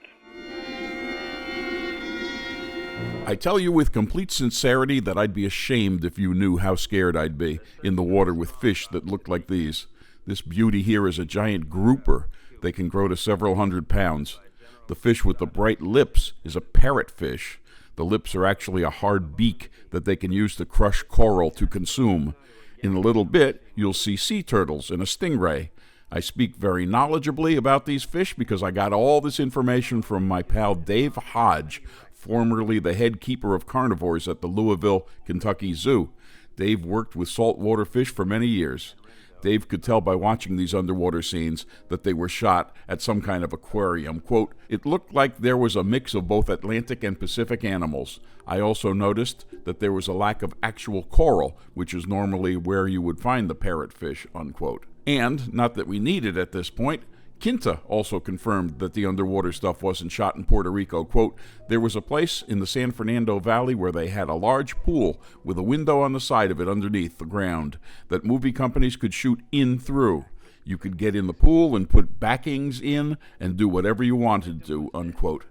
[SPEAKER 1] I tell you with complete sincerity that I'd be ashamed if you knew how scared I'd be in the water with fish that looked like these. This beauty here is a giant grouper. They can grow to several hundred pounds. The fish with the bright lips is a parrotfish. The lips are actually a hard beak that they can use to crush coral to consume. In a little bit, you'll see sea turtles and a stingray. I speak very knowledgeably about these fish because I got all this information from my pal Dave Hodge, formerly the head keeper of carnivores at the Louisville, Kentucky Zoo. Dave worked with saltwater fish for many years. Dave could tell by watching these underwater scenes that they were shot at some kind of aquarium. Quote, "It looked like there was a mix of both Atlantic and Pacific animals. I also noticed that there was a lack of actual coral, which is normally where you would find the parrotfish," unquote. And, not that we need it at this point, Kinta also confirmed that the underwater stuff wasn't shot in Puerto Rico. Quote, "There was a place in the San Fernando Valley where they had a large pool with a window on the side of it underneath the ground that movie companies could shoot in through. You could get in the pool and put backings in and do whatever you wanted to," unquote.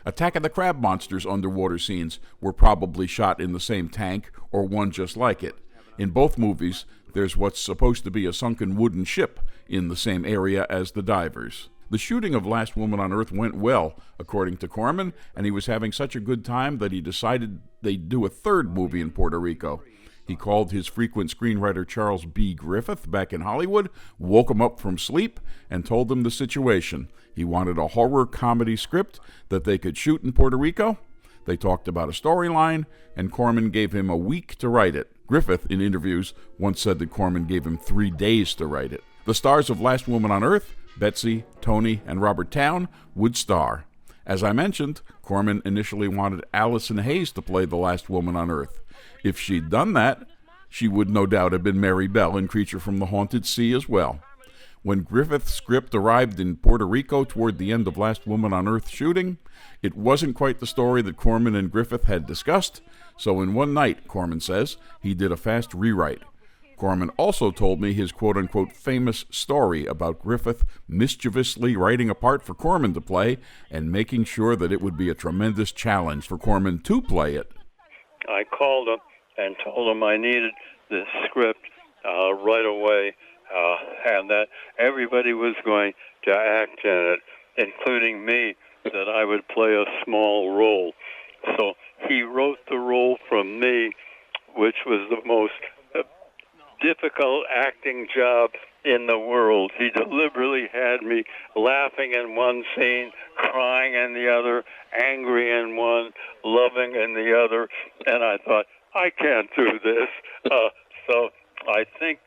[SPEAKER 1] Attack of the Crab Monsters underwater scenes were probably shot in the same tank or one just like it. In both movies, there's what's supposed to be a sunken wooden ship in the same area as the divers. The shooting of Last Woman on Earth went well, according to Corman, and he was having such a good time that he decided they'd do a third movie in Puerto Rico. He called his frequent screenwriter Charles B. Griffith back in Hollywood, woke him up from sleep, and told him the situation. He wanted a horror comedy script that they could shoot in Puerto Rico. They talked about a storyline, and Corman gave him a week to write it. Griffith, in interviews, once said that Corman gave him 3 days to write it. The stars of Last Woman on Earth, Betsy, Tony, and Robert Towne, would star. As I mentioned, Corman initially wanted Allison Hayes to play the Last Woman on Earth. If she'd done that, she would no doubt have been Mary Bell in Creature from the Haunted Sea as well. When Griffith's script arrived in Puerto Rico toward the end of Last Woman on Earth shooting, it wasn't quite the story that Corman and Griffith had discussed, so in one night, Corman says, he did a fast rewrite. Corman also told me his quote-unquote famous story about Griffith mischievously writing a part for Corman to play and making sure that it would be a tremendous challenge for Corman to play it.
[SPEAKER 6] I called him and told him I needed this script right away, and that everybody was going to act in it, including me, that I would play a small role. So he wrote the role from me, which was the most difficult acting job in the world. He deliberately had me laughing in one scene, crying in the other, angry in one, loving in the other, and I thought, I can't do this. So I think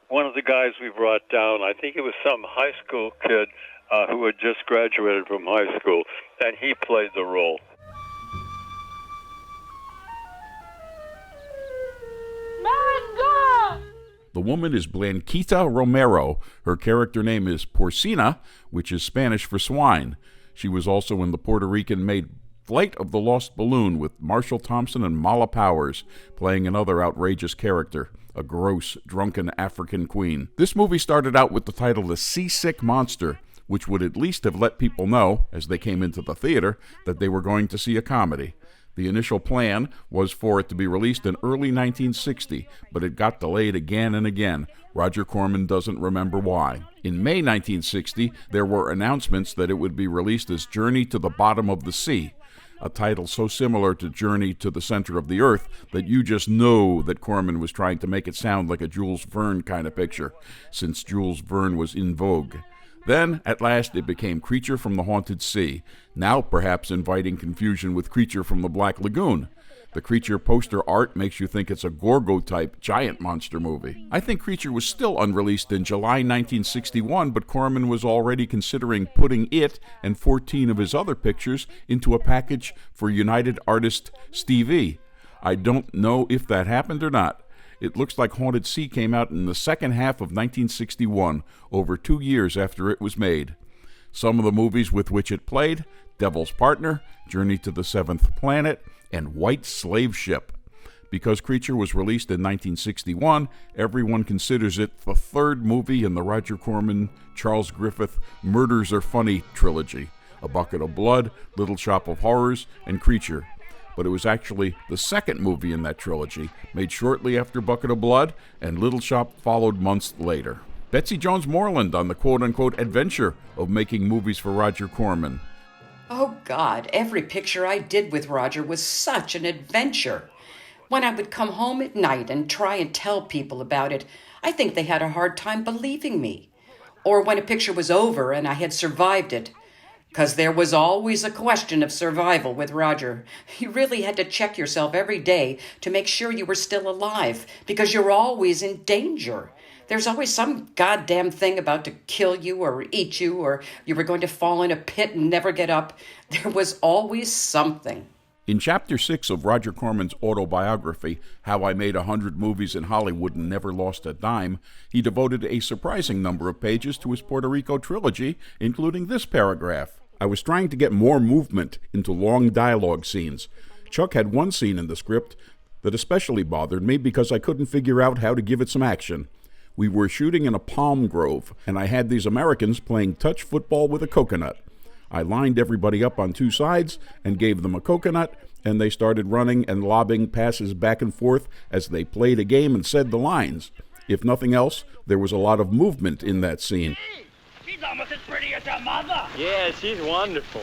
[SPEAKER 6] one of the guys we brought down, I think it was some high school kid who had just graduated from high school, and he played the role.
[SPEAKER 1] The woman is Blanquita Romero. Her character name is Porcina, which is Spanish for swine. She was also in the Puerto Rican-made Flight of the Lost Balloon with Marshall Thompson and Mala Powers, playing another outrageous character, a gross, drunken African queen. This movie started out with the title The Seasick Monster, which would at least have let people know, as they came into the theater, that they were going to see a comedy. The initial plan was for it to be released in early 1960, but it got delayed again and again. Roger Corman doesn't remember why. In May 1960, there were announcements that it would be released as Journey to the Bottom of the Sea, a title so similar to Journey to the Center of the Earth that you just know that Corman was trying to make it sound like a Jules Verne kind of picture, since Jules Verne was in vogue. Then, at last, it became Creature from the Haunted Sea, now perhaps inviting confusion with Creature from the Black Lagoon. The Creature poster art makes you think it's a Gorgo-type giant monster movie. I think Creature was still unreleased in July 1961, but Corman was already considering putting it and 14 of his other pictures into a package for United Artist Stevie. I don't know if that happened or not. It looks like Haunted Sea came out in the second half of 1961, over 2 years after it was made. Some of the movies with which it played: Devil's Partner, Journey to the Seventh Planet, and White Slave Ship. Because Creature was released in 1961, everyone considers it the third movie in the Roger Corman, Charles Griffith Murders Are Funny trilogy: A Bucket of Blood, Little Shop of Horrors, and Creature. But it was actually the second movie in that trilogy, made shortly after Bucket of Blood, and Little Shop followed months later. Betsy Jones Moreland on the quote-unquote adventure of making movies for Roger Corman.
[SPEAKER 7] Oh, God, every picture I did with Roger was such an adventure. When I would come home at night and try and tell people about it, I think they had a hard time believing me. Or when a picture was over and I had survived it. Because there was always a question of survival with Roger. You really had to check yourself every day to make sure you were still alive, because you're always in danger. There's always some goddamn thing about to kill you or eat you, or you were going to fall in a pit and never get up. There was always something.
[SPEAKER 1] In Chapter 6 of Roger Corman's autobiography, How I Made 100 Movies in Hollywood and Never Lost a Dime, he devoted a surprising number of pages to his Puerto Rico trilogy, including this paragraph. I was trying to get more movement into long dialogue scenes. Chuck had one scene in the script that especially bothered me because I couldn't figure out how to give it some action. We were shooting in a palm grove, and I had these Americans playing touch football with a coconut. I lined everybody up on two sides and gave them a coconut, and they started running and lobbing passes back and forth as they played a game and said the lines. If nothing else, there was a lot of movement in that scene.
[SPEAKER 11] She's almost as pretty as her mother.
[SPEAKER 4] Yeah, she's wonderful.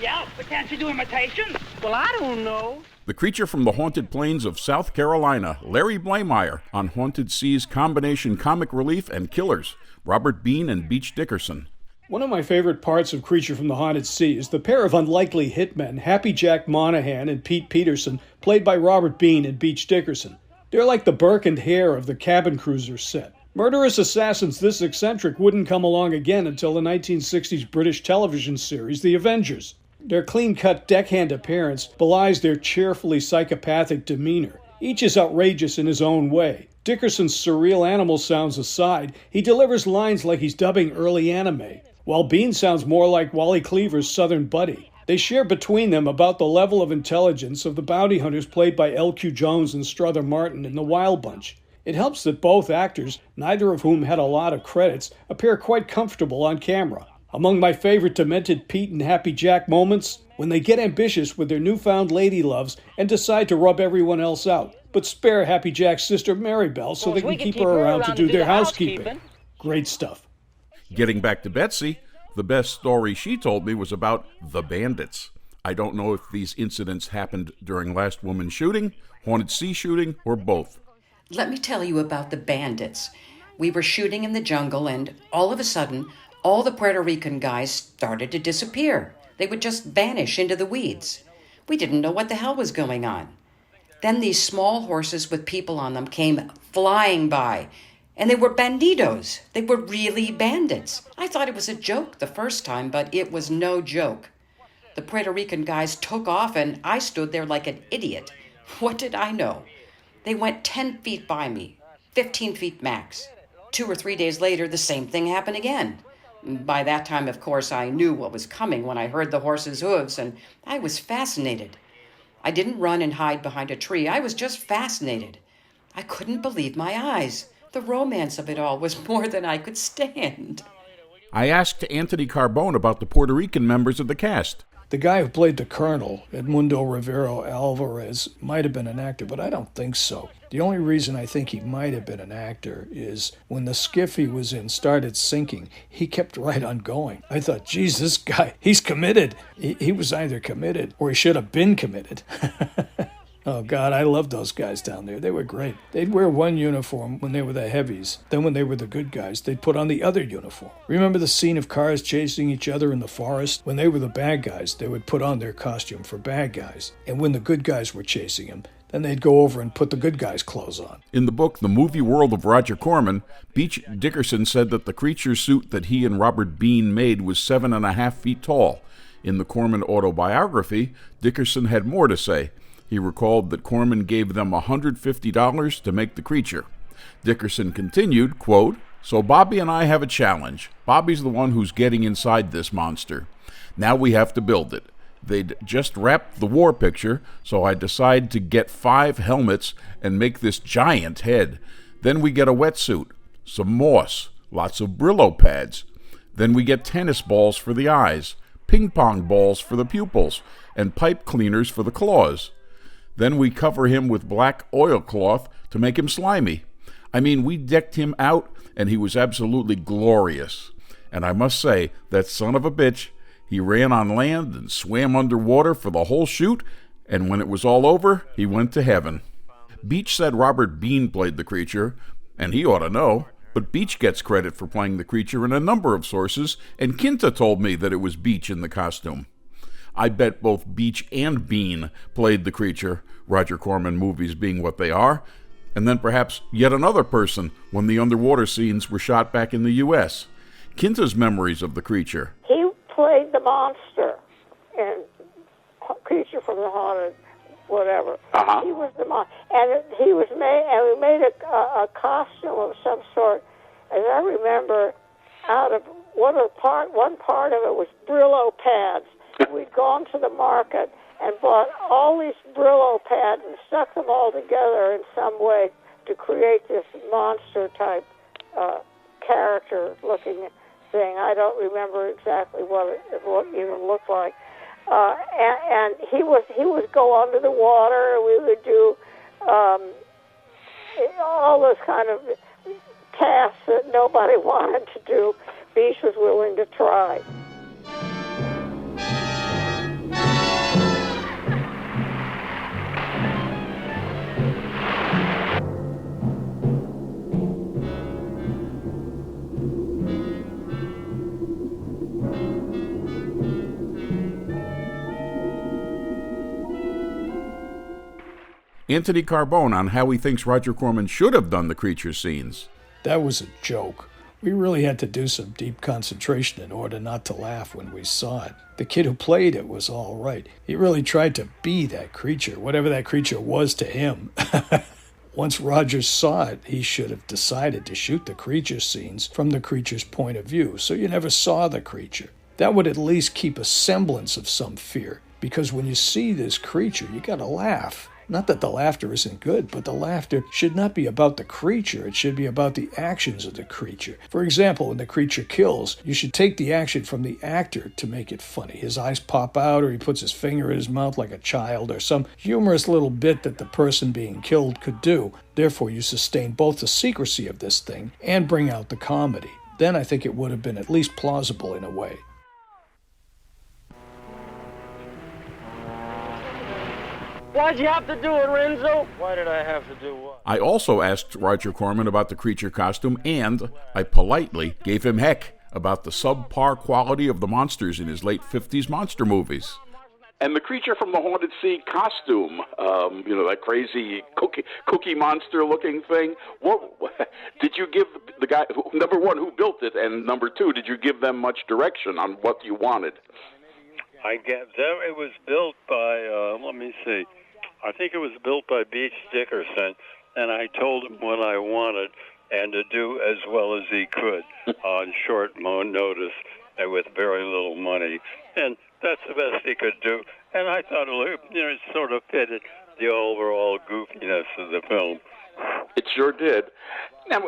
[SPEAKER 11] Yeah, but can't she do imitations? Well, I don't know.
[SPEAKER 1] The Creature from the Haunted Plains of South Carolina, Larry Blamire, on Haunted Sea's combination comic relief and killers, Robert Bean and Beach Dickerson.
[SPEAKER 8] One of my favorite parts of Creature from the Haunted Sea is the pair of unlikely hitmen, Happy Jack Monahan and Pete Peterson, played by Robert Bean and Beach Dickerson. They're like the Burke and Hare of the Cabin Cruiser set. Murderous assassins this eccentric wouldn't come along again until the 1960s British television series, The Avengers. Their clean-cut deckhand appearance belies their cheerfully psychopathic demeanor. Each is outrageous in his own way. Dickerson's surreal animal sounds aside, he delivers lines like he's dubbing early anime, while Bean sounds more like Wally Cleaver's Southern Buddy. They share between them about the level of intelligence of the bounty hunters played by L.Q. Jones and Strother Martin in The Wild Bunch. It helps that both actors, neither of whom had a lot of credits, appear quite comfortable on camera. Among my favorite Demented Pete and Happy Jack moments, when they get ambitious with their newfound lady loves and decide to rub everyone else out, but spare Happy Jack's sister Maribel so they can keep her around to do their housekeeping. Great stuff.
[SPEAKER 1] Getting back to Betsy, the best story she told me was about the bandits. I don't know if these incidents happened during Last Woman shooting, Haunted Sea shooting, or both.
[SPEAKER 7] Let me tell you about the bandits. We were shooting in the jungle, and all of a sudden, all the Puerto Rican guys started to disappear. They would just vanish into the weeds. We didn't know what the hell was going on. Then these small horses with people on them came flying by, and they were bandidos. They were really bandits. I thought it was a joke the first time, but it was no joke. The Puerto Rican guys took off, and I stood there like an idiot. What did I know? They went 10 feet by me, 15 feet max. 2 or 3 days later, the same thing happened again. By that time, of course, I knew what was coming when I heard the horse's hooves, and I was fascinated. I didn't run and hide behind a tree. I was just fascinated. I couldn't believe my eyes. The romance of it all was more than I could stand.
[SPEAKER 1] I asked Anthony Carbone about the Puerto Rican members of the cast.
[SPEAKER 8] The guy who played the Colonel, Edmundo Rivero Alvarez, might have been an actor, but I don't think so. The only reason I think he might have been an actor is when the skiff he was in started sinking, he kept right on going. I thought, geez, this guy, he's committed. He was either committed or he should have been committed. Oh, God, I love those guys down there. They were great. They'd wear one uniform when they were the heavies. Then when they were the good guys, they'd put on the other uniform. Remember the scene of cars chasing each other in the forest? When they were the bad guys, they would put on their costume for bad guys. And when the good guys were chasing them, then they'd go over and put the good guys' clothes on.
[SPEAKER 1] In the book The Movie World of Roger Corman, Beach Dickerson said that the creature suit that he and Robert Bean made was 7.5 feet tall. In the Corman autobiography, Dickerson had more to say. He recalled that Corman gave them $150 to make the creature. Dickerson continued, quote, "So Bobby and I have a challenge. Bobby's the one who's getting inside this monster. Now we have to build it. They'd just wrapped the war picture, so I decided to get 5 helmets and make this giant head. Then we get a wetsuit, some moss, lots of Brillo pads. Then we get tennis balls for the eyes, ping pong balls for the pupils, and pipe cleaners for the claws. Then we cover him with black oilcloth to make him slimy. I mean, we decked him out, and he was absolutely glorious. And I must say, that son of a bitch, he ran on land and swam underwater for the whole shoot, and when it was all over, he went to heaven." Beach said Robert Bean played the creature, and he ought to know, but Beach gets credit for playing the creature in a number of sources, and Kinta told me that it was Beach in the costume. I bet both Beach and Bean played the creature, Roger Corman movies being what they are, and then perhaps yet another person when the underwater scenes were shot back in the U.S. Kinta's memories of the creature.
[SPEAKER 5] He played the monster in Creature from the Haunted, whatever.
[SPEAKER 9] Uh-huh.
[SPEAKER 5] He was the monster, and he was made, and we made a costume of some sort. As I remember, out of one part of it was Brillo pads. We'd gone to the market and bought all these Brillo pads and stuck them all together in some way to create this monster-type character-looking thing. I don't remember exactly what it even looked like. And he would go under the water, and we would do all those kind of tasks that nobody wanted to do. Beach was willing to try.
[SPEAKER 1] Anthony Carbone on how he thinks Roger Corman should have done the creature scenes.
[SPEAKER 8] That was a joke. We really had to do some deep concentration in order not to laugh when we saw it. The kid who played it was all right. He really tried to be that creature, whatever that creature was to him. Once Roger saw it, he should have decided to shoot the creature scenes from the creature's point of view, so you never saw the creature. That would at least keep a semblance of some fear, because when you see this creature, you gotta laugh. Not that the laughter isn't good, but the laughter should not be about the creature. It should be about the actions of the creature. For example, when the creature kills, you should take the action from the actor to make it funny. His eyes pop out, or he puts his finger in his mouth like a child, or some humorous little bit that the person being killed could do. Therefore, you sustain both the secrecy of this thing and bring out the comedy. Then I think it would have been at least plausible in a way.
[SPEAKER 11] Why'd you have to do it, Renzo? Why did I have to do what?
[SPEAKER 1] I also asked Roger Corman about the creature costume, and I politely gave him heck about the subpar quality of the monsters in his late 50s monster movies.
[SPEAKER 9] And the creature from the Haunted Sea costume, that crazy cookie monster-looking thing. What did you give the guy, number one, who built it, and number two, did you give them much direction on what you wanted?
[SPEAKER 6] I get there. It was built by, let me see. I think it was built by Beach Dickerson, and I told him what I wanted and to do as well as he could on short notice and with very little money. And that's the best he could do. And I thought, it sort of fitted the overall goofiness of the film.
[SPEAKER 9] It sure did. Now,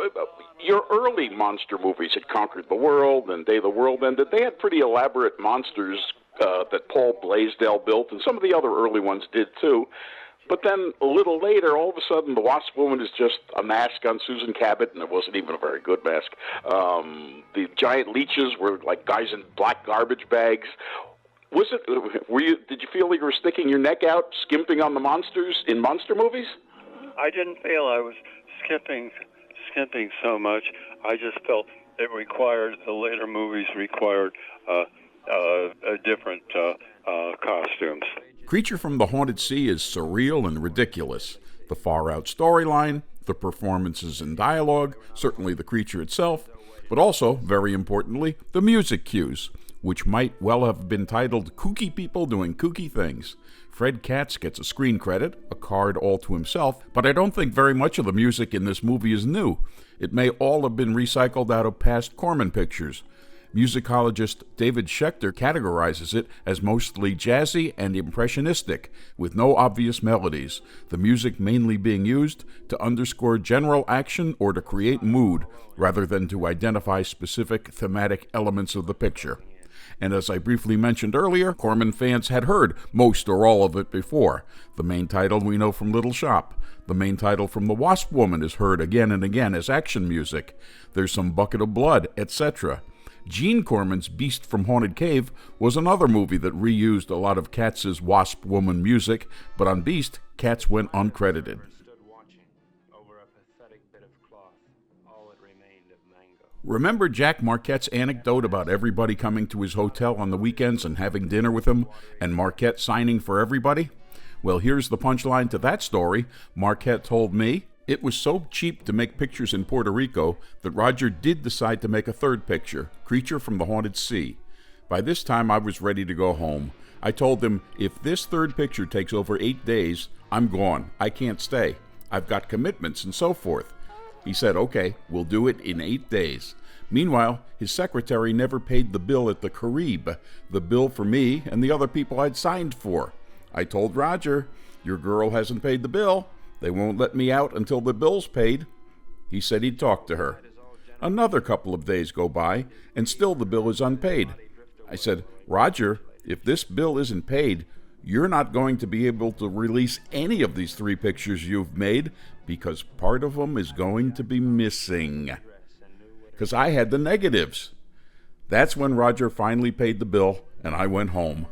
[SPEAKER 9] your early monster movies had Conquered the World and Day of the World Ended. They had pretty elaborate monsters that Paul Blaisdell built, and some of the other early ones did too. But then a little later, all of a sudden, the Wasp Woman is just a mask on Susan Cabot, and it wasn't even a very good mask. The giant leeches were like guys in black garbage bags. Did you feel like you were sticking your neck out, skimping on the monsters in monster movies?
[SPEAKER 6] I didn't feel I was skimping so much. I just felt the later movies required different costumes.
[SPEAKER 1] Creature from the Haunted Sea is surreal and ridiculous. The far-out storyline, the performances and dialogue, certainly the creature itself, but also, very importantly, the music cues, which might well have been titled Kooky People Doing Kooky Things. Fred Katz gets a screen credit, a card all to himself, but I don't think very much of the music in this movie is new. It may all have been recycled out of past Corman pictures. Musicologist David Schechter categorizes it as mostly jazzy and impressionistic, with no obvious melodies, the music mainly being used to underscore general action or to create mood, rather than to identify specific thematic elements of the picture. And as I briefly mentioned earlier, Corman fans had heard most or all of it before. The main title we know from Little Shop. The main title from The Wasp Woman is heard again and again as action music. There's some Bucket of Blood, etc. Gene Corman's Beast from Haunted Cave was another movie that reused a lot of Katz's Wasp Woman music, but on Beast, Katz went uncredited. Remember Jack Marquette's anecdote about everybody coming to his hotel on the weekends and having dinner with him, and Marquette signing for everybody? Well, here's the punchline to that story. Marquette told me, "It was so cheap to make pictures in Puerto Rico that Roger did decide to make a third picture, Creature from the Haunted Sea. By this time, I was ready to go home. I told him, if this third picture takes over 8 days, I'm gone. I can't stay. I've got commitments and so forth." He said, "Okay, we'll do it in 8 days. Meanwhile, his secretary never paid the bill at the Caribe, the bill for me and the other people I'd signed for. I told Roger, "Your girl hasn't paid the bill. They won't let me out until the bill's paid." He said he'd talk to her. Another couple of days go by, and still the bill is unpaid. I said, "Roger, if this bill isn't paid, you're not going to be able to release any of these 3 pictures you've made, because part of them is going to be missing." Because I had the negatives. That's when Roger finally paid the bill, and I went home.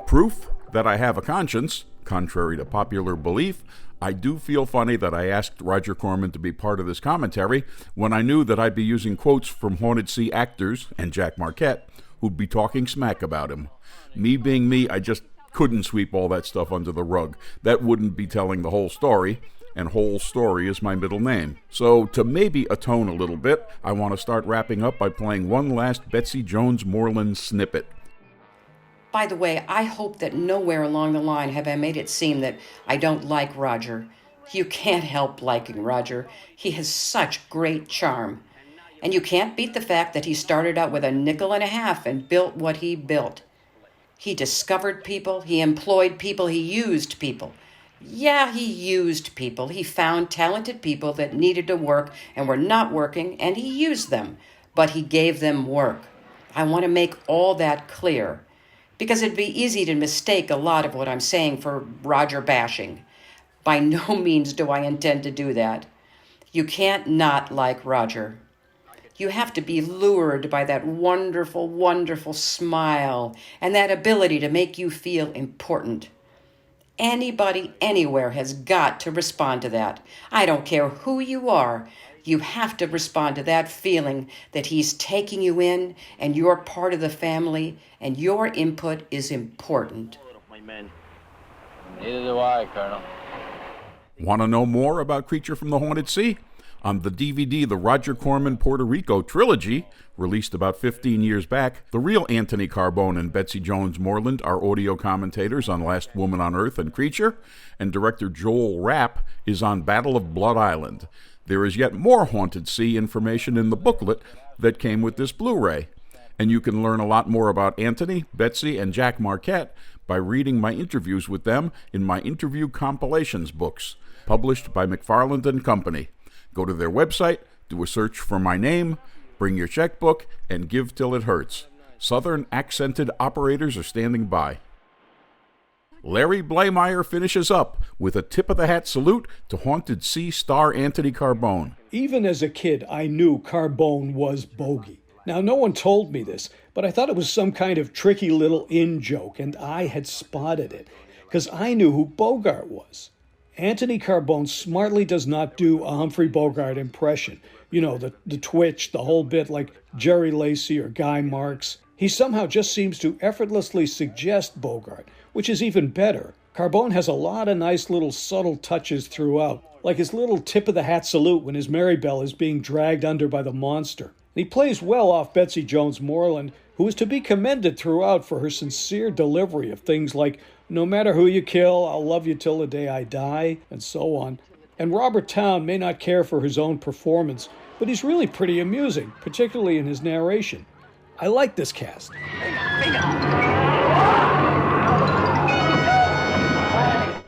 [SPEAKER 1] Proof that I have a conscience, contrary to popular belief, I do feel funny that I asked Roger Corman to be part of this commentary when I knew that I'd be using quotes from Haunted Sea actors and Jack Marquette who'd be talking smack about him. Me being me, I just couldn't sweep all that stuff under the rug. That wouldn't be telling the whole story, and whole story is my middle name. So to maybe atone a little bit, I want to start wrapping up by playing one last Betsy Jones Moreland snippet.
[SPEAKER 7] By the way, I hope that nowhere along the line have I made it seem that I don't like Roger. You can't help liking Roger. He has such great charm. And you can't beat the fact that he started out with a nickel and a half and built what he built. He discovered people, he employed people, he used people. Yeah, he used people. He found talented people that needed to work and were not working, and he used them. But he gave them work. I want to make all that clear, because it'd be easy to mistake a lot of what I'm saying for Roger bashing. By no means do I intend to do that. You can't not like Roger. You have to be lured by that wonderful, wonderful smile and that ability to make you feel important. Anybody, anywhere has got to respond to that. I don't care who you are. You have to respond to that feeling that he's taking you in and you're part of the family and your input is important.
[SPEAKER 11] Neither do I, Colonel.
[SPEAKER 1] Want to know more about Creature from the Haunted Sea? On the DVD, the Roger Corman Puerto Rico trilogy, released about 15 years back, the real Anthony Carbone and Betsy Jones Moreland are audio commentators on Last Woman on Earth and Creature, and director Joel Rapp is on Battle of Blood Island. There is yet more Haunted Sea information in the booklet that came with this Blu-ray. And you can learn a lot more about Anthony, Betsy, and Jack Marquette by reading my interviews with them in my interview compilations books, published by McFarland and Company. Go to their website, do a search for my name, bring your checkbook, and give till it hurts. Southern accented operators are standing by. Larry Blamire finishes up with a tip-of-the-hat salute to Haunted Sea star Anthony Carbone.
[SPEAKER 8] Even as a kid, I knew Carbone was bogey. Now, no one told me this, but I thought it was some kind of tricky little in-joke, and I had spotted it, because I knew who Bogart was. Anthony Carbone smartly does not do a Humphrey Bogart impression. You know, the twitch, the whole bit like Jerry Lacey or Guy Marks. He somehow just seems to effortlessly suggest Bogart, which is even better. Carbone has a lot of nice little subtle touches throughout, like his little tip-of-the-hat salute when his Marybelle is being dragged under by the monster. And he plays well off Betsy Jones Moreland, who is to be commended throughout for her sincere delivery of things like, "No matter who you kill, I'll love you till the day I die," and so on. And Robert Towne may not care for his own performance, but he's really pretty amusing, particularly in his narration. I like this cast.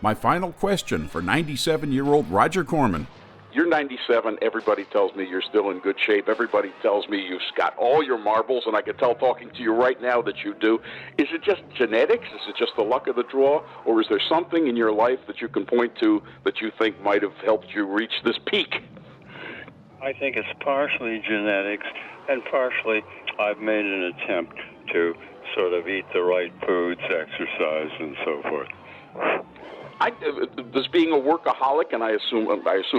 [SPEAKER 1] My final question for 97-year-old Roger Corman.
[SPEAKER 9] You're 97. Everybody tells me you're still in good shape. Everybody tells me you've got all your marbles, and I can tell talking to you right now that you do. Is it just genetics? Is it just the luck of the draw? Or is there something in your life that you can point to that you think might have helped you reach this peak?
[SPEAKER 6] I think it's partially genetics, and partially I've made an attempt to sort of eat the right foods, exercise, and so forth.
[SPEAKER 9] Does being a workaholic, and I assume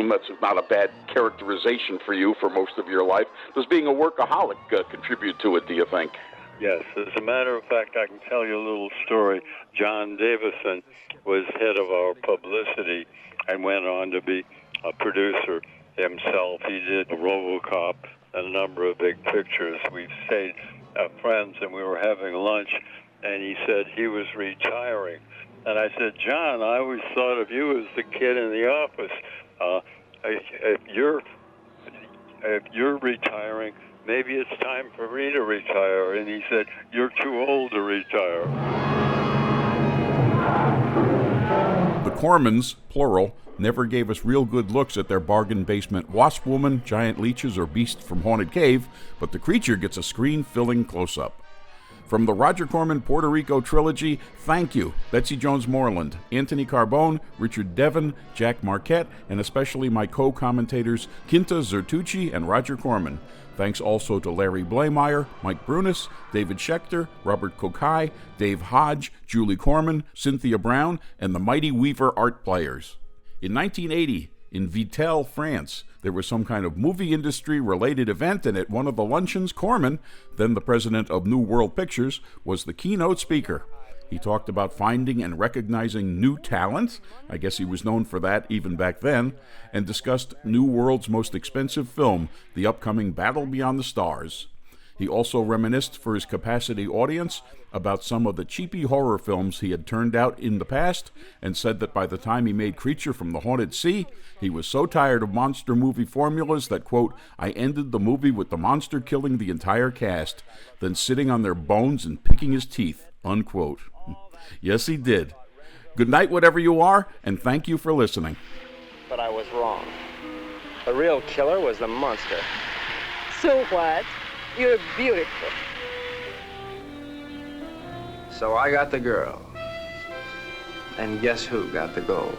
[SPEAKER 9] that's not a bad characterization for you for most of your life, does being a workaholic contribute to it, do you think?
[SPEAKER 6] Yes. As a matter of fact, I can tell you a little story. John Davison was head of our publicity and went on to be a producer himself. He did RoboCop and a number of big pictures. We stayed friends, and we were having lunch, and he said he was retiring. And I said, "John, I always thought of you as the kid in the office. If you're retiring, maybe it's time for me to retire." And he said, "You're too old to retire."
[SPEAKER 1] The Cormans, plural, never gave us real good looks at their bargain basement wasp woman, giant leeches, or beast from Haunted Cave, but the creature gets a screen-filling close-up. From the Roger Corman Puerto Rico trilogy, thank you, Betsy Jones Moreland, Anthony Carbone, Richard Devon, Jack Marquette, and especially my co-commentators Kinta Zertuche and Roger Corman. Thanks also to Larry Blamire, Mike Brunis, David Schechter, Robert Kokai, Dave Hodge, Julie Corman, Cynthia Brown, and the Mighty Weaver art players. In 1980, in Vittel, France, there was some kind of movie industry-related event, and at one of the luncheons, Corman, then the president of New World Pictures, was the keynote speaker. He talked about finding and recognizing new talent, I guess he was known for that even back then, and discussed New World's most expensive film, the upcoming Battle Beyond the Stars. He also reminisced for his capacity audience about some of the cheapy horror films he had turned out in the past, and said that by the time he made Creature from the Haunted Sea, he was so tired of monster movie formulas that, quote, I ended the movie with the monster killing the entire cast, then sitting on their bones and picking his teeth, unquote. Yes, he did. Good night, whatever you are, and thank you for listening.
[SPEAKER 4] But I was wrong. The real killer was the monster.
[SPEAKER 10] So what? You're beautiful.
[SPEAKER 4] So I got the girl. And guess who got the gold?